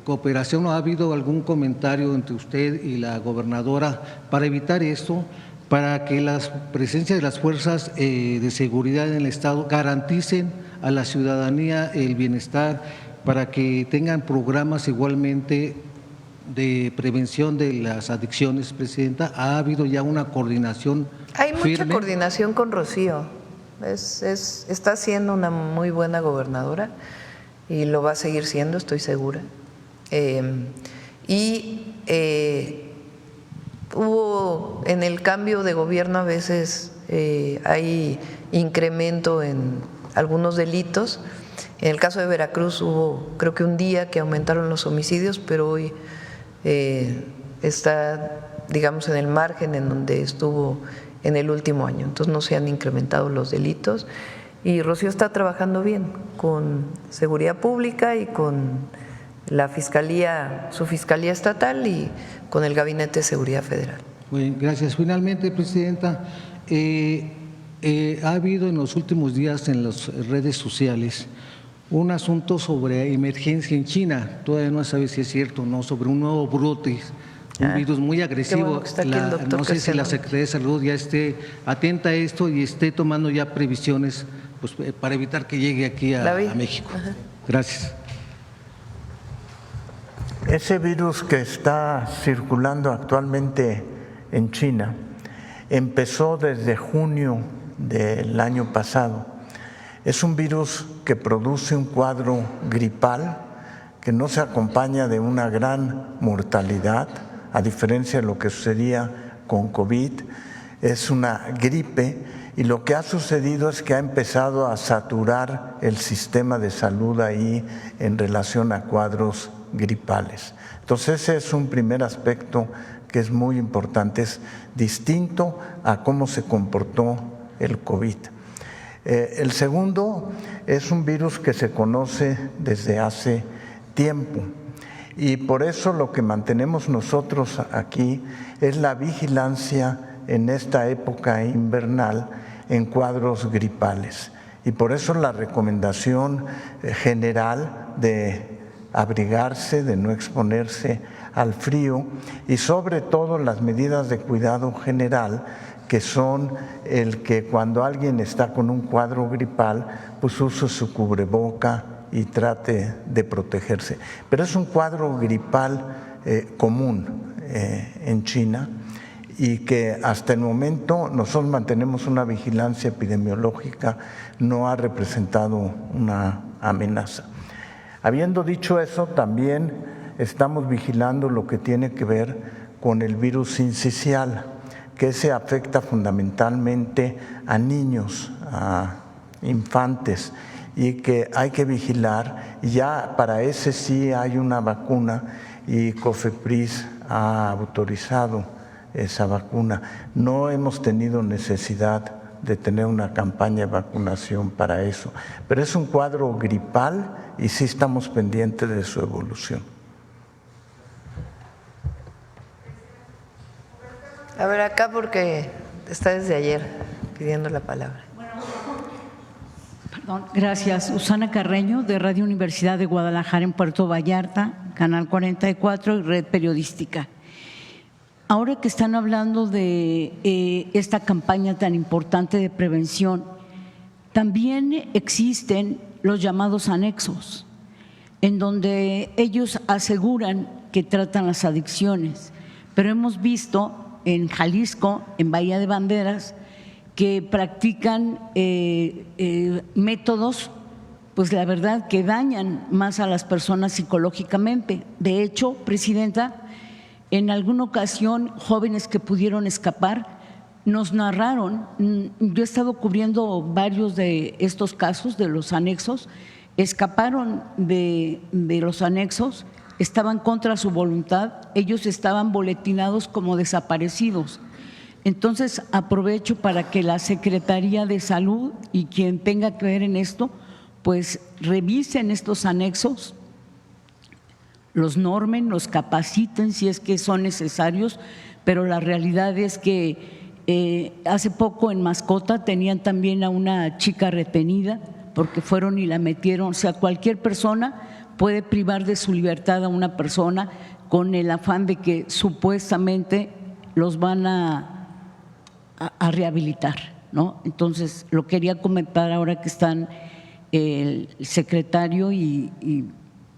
Speaker 16: cooperación o ha habido algún comentario entre usted y la gobernadora para evitar esto, para que la presencia de las fuerzas de seguridad en el Estado garanticen a la ciudadanía el bienestar, para que tengan programas igualmente de prevención de las adicciones, Presidenta? ¿Ha habido ya una coordinación
Speaker 1: Hay mucha
Speaker 16: firme?
Speaker 1: coordinación con Rocío. Está siendo una muy buena gobernadora y lo va a seguir siendo, estoy segura. Hubo en el cambio de gobierno a veces hay incremento en algunos delitos. En el caso de Veracruz hubo creo que un día que aumentaron los homicidios, pero hoy está, digamos, en el margen en donde estuvo en el último año. Entonces no se han incrementado los delitos y Rocío está trabajando bien con Seguridad Pública y con la Fiscalía, su Fiscalía Estatal y con el Gabinete de Seguridad Federal.
Speaker 16: Bueno, gracias. Finalmente, Presidenta, ha habido en los últimos días en las redes sociales un asunto sobre emergencia en China, todavía no se sabe si es cierto o no, sobre un nuevo brote, un virus muy agresivo.
Speaker 1: Bueno que está aquí el doctor
Speaker 16: no sé si la Secretaría de Salud ya esté atenta a esto y esté tomando ya previsiones pues, para evitar que llegue aquí a México.
Speaker 1: Ajá.
Speaker 16: Gracias.
Speaker 7: Ese virus que está circulando actualmente en China empezó desde junio del año pasado. Es un virus que produce un cuadro gripal que no se acompaña de una gran mortalidad, a diferencia de lo que sucedía con COVID. Es una gripe y lo que ha sucedido es que ha empezado a saturar el sistema de salud ahí en relación a cuadros gripales. Entonces ese es un primer aspecto que es muy importante, es distinto a cómo se comportó el COVID. El segundo es un virus que se conoce desde hace tiempo y por eso lo que mantenemos nosotros aquí es la vigilancia en esta época invernal en cuadros gripales y por eso la recomendación general de abrigarse, de no exponerse al frío y sobre todo las medidas de cuidado general que son el que cuando alguien está con un cuadro gripal, pues use su cubreboca y trate de protegerse. Pero es un cuadro gripal común en China y que hasta el momento nosotros mantenemos una vigilancia epidemiológica, no ha representado una amenaza. Habiendo dicho eso, también estamos vigilando lo que tiene que ver con el virus sincicial, que se afecta fundamentalmente a niños, a infantes, y que hay que vigilar. Ya para ese sí hay una vacuna y COFEPRIS ha autorizado esa vacuna. No hemos tenido necesidad de tener una campaña de vacunación para eso, pero es un cuadro gripal y sí estamos pendientes de su evolución.
Speaker 1: A ver, acá porque está desde ayer pidiendo la palabra.
Speaker 17: Perdón, gracias. Susana Carreño, de Radio Universidad de Guadalajara en Puerto Vallarta, Canal 44 y Red Periodística. Ahora que están hablando de esta campaña tan importante de prevención, también existen los llamados anexos, en donde ellos aseguran que tratan las adicciones, pero hemos visto en Jalisco, en Bahía de Banderas, que practican métodos, pues la verdad que dañan más a las personas psicológicamente. De hecho, Presidenta, en alguna ocasión jóvenes que pudieron escapar nos narraron, yo he estado cubriendo varios de estos casos de los anexos, escaparon de los anexos, estaban contra su voluntad, ellos estaban boletinados como desaparecidos. Entonces, aprovecho para que la Secretaría de Salud y quien tenga que ver en esto, pues revisen estos anexos, los normen, los capaciten si es que son necesarios, pero la realidad es que hace poco en Mascota tenían también a una chica retenida porque fueron y la metieron. O sea, cualquier persona puede privar de su libertad a una persona con el afán de que supuestamente los van a rehabilitar, ¿no? Entonces, lo quería comentar ahora que están el secretario y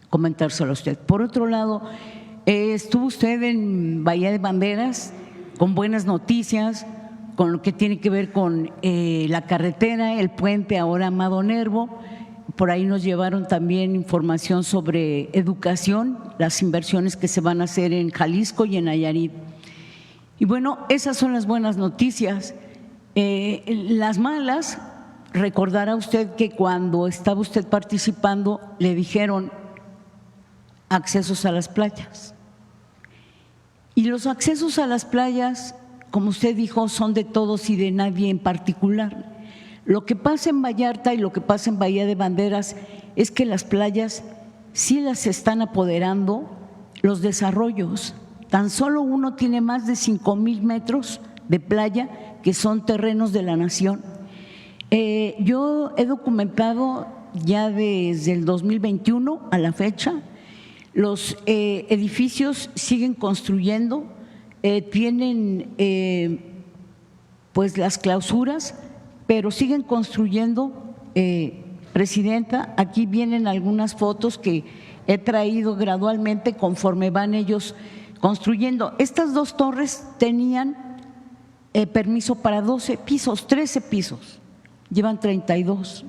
Speaker 17: comentárselo a usted. Por otro lado, estuvo usted en Bahía de Banderas con buenas noticias, con lo que tiene que ver con la carretera, el puente ahora Amado Nervo. Por ahí nos llevaron también información sobre educación, las inversiones que se van a hacer en Jalisco y en Nayarit. Y bueno, esas son las buenas noticias. Las malas, recordará usted que cuando estaba usted participando le dijeron accesos a las playas. Y los accesos a las playas, como usted dijo, son de todos y de nadie en particular. Lo que pasa en Vallarta y lo que pasa en Bahía de Banderas es que las playas sí las están apoderando los desarrollos. Tan solo uno tiene más de 5,000 metros de playa que son terrenos de la nación. Yo he documentado ya desde el 2021 a la fecha, los edificios siguen construyendo, tienen pues las clausuras, pero siguen construyendo. Presidenta, aquí vienen algunas fotos que he traído gradualmente conforme van ellos construyendo. Estas dos torres tenían permiso para 12 pisos, 13 pisos, llevan 32.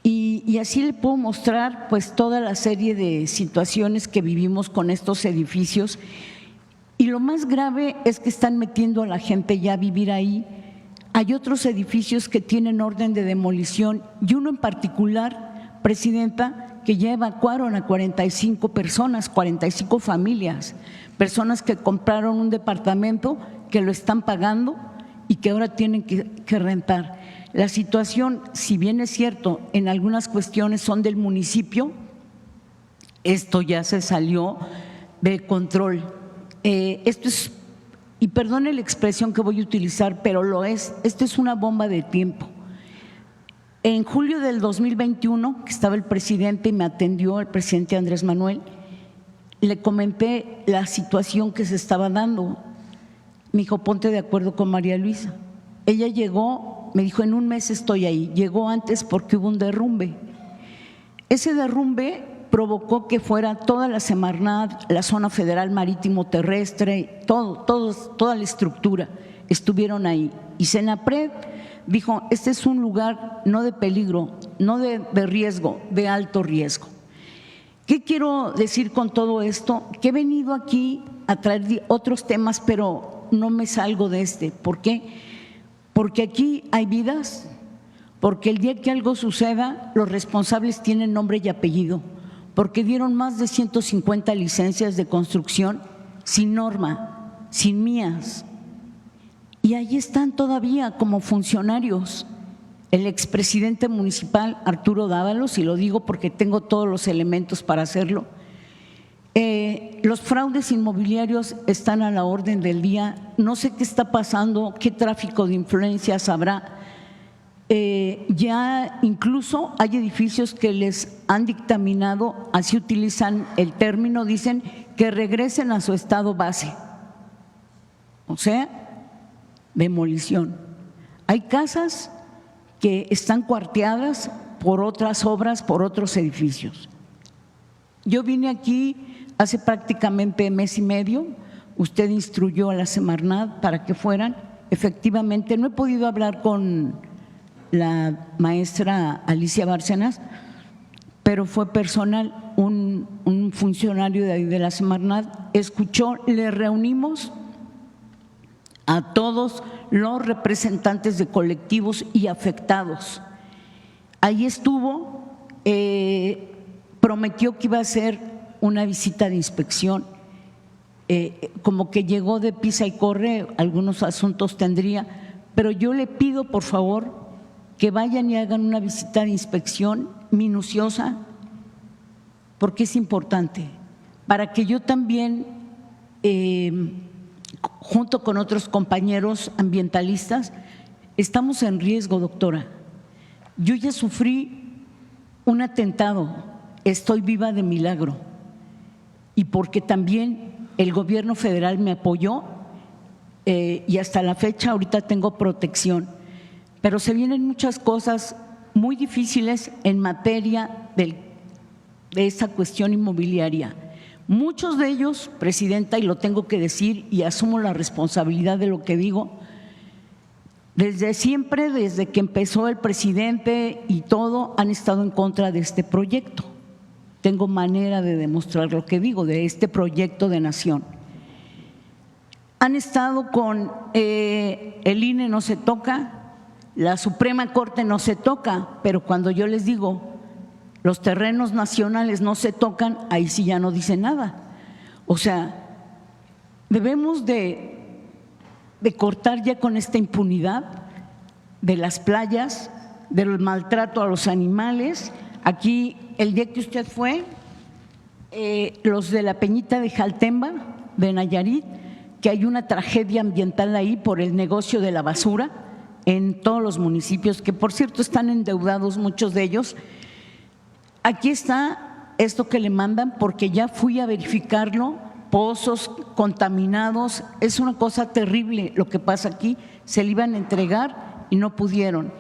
Speaker 17: Y así le puedo mostrar pues toda la serie de situaciones que vivimos con estos edificios. Y lo más grave es que están metiendo a la gente ya a vivir ahí. Hay otros edificios que tienen orden de demolición y uno en particular, Presidenta, que ya evacuaron a 45 personas, 45 familias, personas que compraron un departamento, que lo están pagando y que ahora tienen que rentar. La situación, si bien es cierto, en algunas cuestiones son del municipio, esto ya se salió de control. Esto es, y perdone la expresión que voy a utilizar, pero lo es, esto es una bomba de tiempo. En julio del 2021, que estaba el presidente y me atendió el presidente Andrés Manuel, le comenté la situación que se estaba dando. Me dijo, ponte de acuerdo con María Luisa. Ella llegó, me dijo, en un mes estoy ahí. Llegó antes porque hubo un derrumbe. Ese derrumbe provocó que fuera toda la Semarnat, la zona federal marítimo terrestre, toda la estructura estuvieron ahí. Y Senapred dijo, este es un lugar no de peligro, no de riesgo, de alto riesgo. ¿Qué quiero decir con todo esto? Que he venido aquí a traer otros temas, pero no me salgo de este. ¿Por qué? Porque aquí hay vidas, porque el día que algo suceda, los responsables tienen nombre y apellido, porque dieron más de 150 licencias de construcción sin norma, sin mías. Y ahí están todavía como funcionarios. El expresidente municipal Arturo Dávalos, y lo digo porque tengo todos los elementos para hacerlo, los fraudes inmobiliarios están a la orden del día. No sé qué está pasando, qué tráfico de influencias habrá. Ya incluso hay edificios que les han dictaminado, así utilizan el término, dicen que regresen a su estado base. O sea, demolición. Hay casas que están cuarteadas por otras obras, por otros edificios. Yo vine aquí hace prácticamente mes y medio, usted instruyó a la Semarnat para que fueran, efectivamente, no he podido hablar con la maestra Alicia Bárcenas, pero fue personal, un funcionario de ahí de la Semarnat, escuchó, le reunimos a todos los representantes de colectivos y afectados. Ahí estuvo, prometió que iba a hacer una visita de inspección. como que llegó de pisa y corre, algunos asuntos tendría, pero yo le pido por favor que vayan y hagan una visita de inspección minuciosa, porque es importante, para que yo también, junto con otros compañeros ambientalistas, estamos en riesgo, doctora. Yo ya sufrí un atentado, estoy viva de milagro, y porque también el gobierno federal me apoyó y hasta la fecha ahorita tengo protección, pero se vienen muchas cosas muy difíciles en materia de esta cuestión inmobiliaria. Muchos de ellos, Presidenta, y lo tengo que decir y asumo la responsabilidad de lo que digo, desde siempre, desde que empezó el presidente y todo, han estado en contra de este proyecto. Tengo manera de demostrar lo que digo, de este proyecto de nación. Han estado con el INE no se toca, la Suprema Corte no se toca, pero cuando yo les digo los terrenos nacionales no se tocan, ahí sí ya no dice nada. O sea, debemos de cortar ya con esta impunidad de las playas, del maltrato a los animales. Aquí, el día que usted fue, los de la Peñita de Jaltemba, de Nayarit, que hay una tragedia ambiental ahí por el negocio de la basura en todos los municipios, que por cierto están endeudados muchos de ellos. Aquí está esto que le mandan, porque ya fui a verificarlo, pozos contaminados, es una cosa terrible lo que pasa aquí, se le iban a entregar y no pudieron.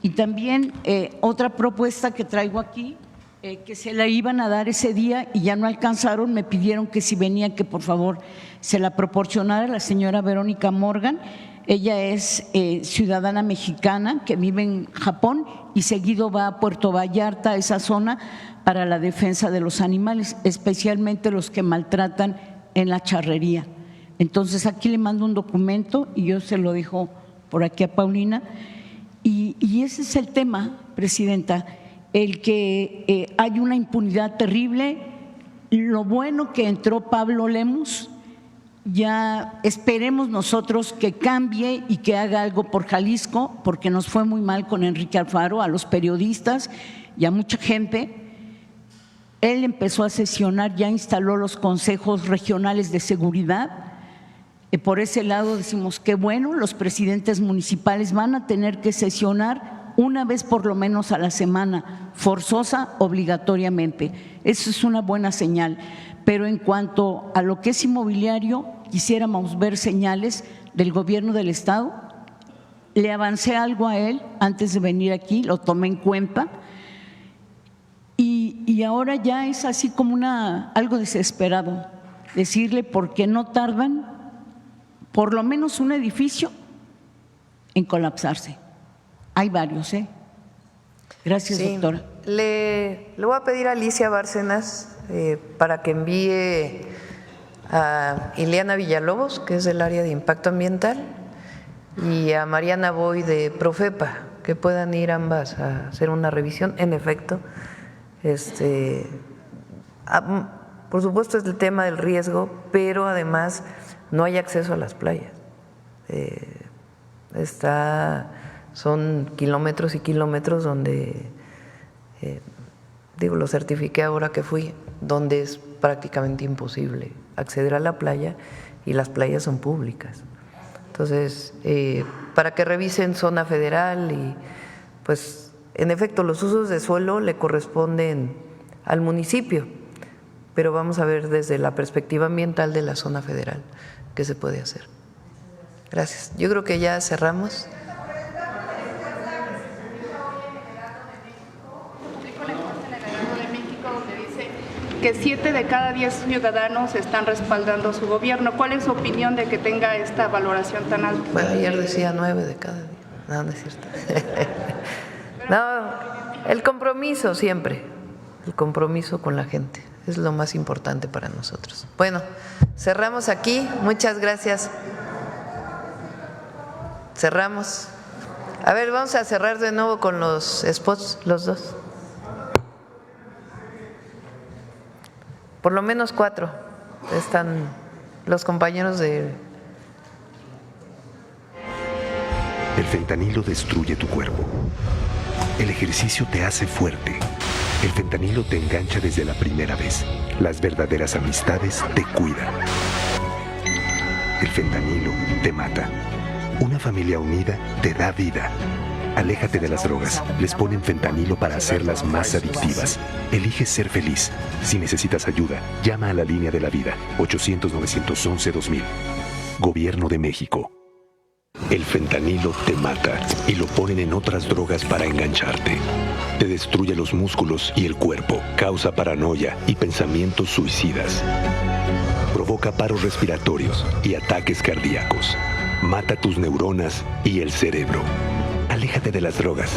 Speaker 17: Y también otra propuesta que traigo aquí, que se la iban a dar ese día y ya no alcanzaron, me pidieron que si venía, que por favor se la proporcionara la señora Verónica Morgan. Ella es ciudadana mexicana que vive en Japón y seguido va a Puerto Vallarta, a esa zona, para la defensa de los animales, especialmente los que maltratan en la charrería. Entonces aquí le mando un documento y yo se lo dejo por aquí a Paulina. Y ese es el tema, Presidenta, el que hay una impunidad terrible. Lo bueno que entró Pablo Lemus, ya esperemos nosotros que cambie y que haga algo por Jalisco, porque nos fue muy mal con Enrique Alfaro, a los periodistas y a mucha gente. Él empezó a sesionar, ya instaló los consejos regionales de seguridad. Por ese lado decimos que bueno, los presidentes municipales van a tener que sesionar una vez por lo menos a la semana, forzosa, obligatoriamente. Eso es una buena señal. Pero en cuanto a lo que es inmobiliario, quisiéramos ver señales del gobierno del Estado. Le avancé algo a él antes de venir aquí, lo tomé en cuenta. Y ahora ya es así como algo desesperado, decirle por qué no tardan por lo menos un edificio en colapsarse. Hay varios, ¿eh? Gracias,
Speaker 1: sí,
Speaker 17: doctora.
Speaker 1: Le voy a pedir a Alicia Bárcenas para que envíe a Ileana Villalobos, que es del área de impacto ambiental, y a Mariana Boy de Profepa, que puedan ir ambas a hacer una revisión. En efecto, por supuesto es el tema del riesgo, pero además no hay acceso a las playas. Son kilómetros y kilómetros donde, lo certifiqué ahora que fui, donde es prácticamente imposible acceder a la playa y las playas son públicas. Entonces, para que revisen zona federal y pues en efecto los usos de suelo le corresponden al municipio, pero vamos a ver desde la perspectiva ambiental de la zona federal qué se puede hacer. Gracias. Yo creo que ya cerramos.
Speaker 18: Que 7 de cada 10 ciudadanos están respaldando su gobierno. ¿Cuál es su opinión de que tenga esta valoración tan alta?
Speaker 1: Bueno, ayer decía 9 de cada 10. No, no es cierto. No, el compromiso siempre, el compromiso con la gente es lo más importante para nosotros. Bueno, cerramos aquí. Muchas gracias. Cerramos. A ver, vamos a cerrar de nuevo con los spots, los dos. Por lo menos 4 están los compañeros de...
Speaker 5: El fentanilo destruye tu cuerpo. El ejercicio te hace fuerte. El fentanilo te engancha desde la primera vez. Las verdaderas amistades te cuidan. El fentanilo te mata. Una familia unida te da vida. Aléjate de las drogas. Les ponen fentanilo para hacerlas más adictivas. Elige ser feliz. Si necesitas ayuda, llama a la línea de la vida. 800-911-2000. Gobierno de México. El fentanilo te mata y lo ponen en otras drogas para engancharte. Te destruye los músculos y el cuerpo. Causa paranoia y pensamientos suicidas. Provoca paros respiratorios y ataques cardíacos. Mata tus neuronas y el cerebro. Aléjate de las drogas.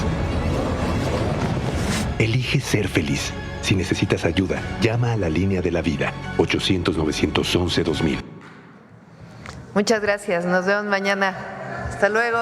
Speaker 5: Elige ser feliz. Si necesitas ayuda, llama a la línea de la vida. 800-911-2000.
Speaker 1: Muchas gracias. Nos vemos mañana. Hasta luego.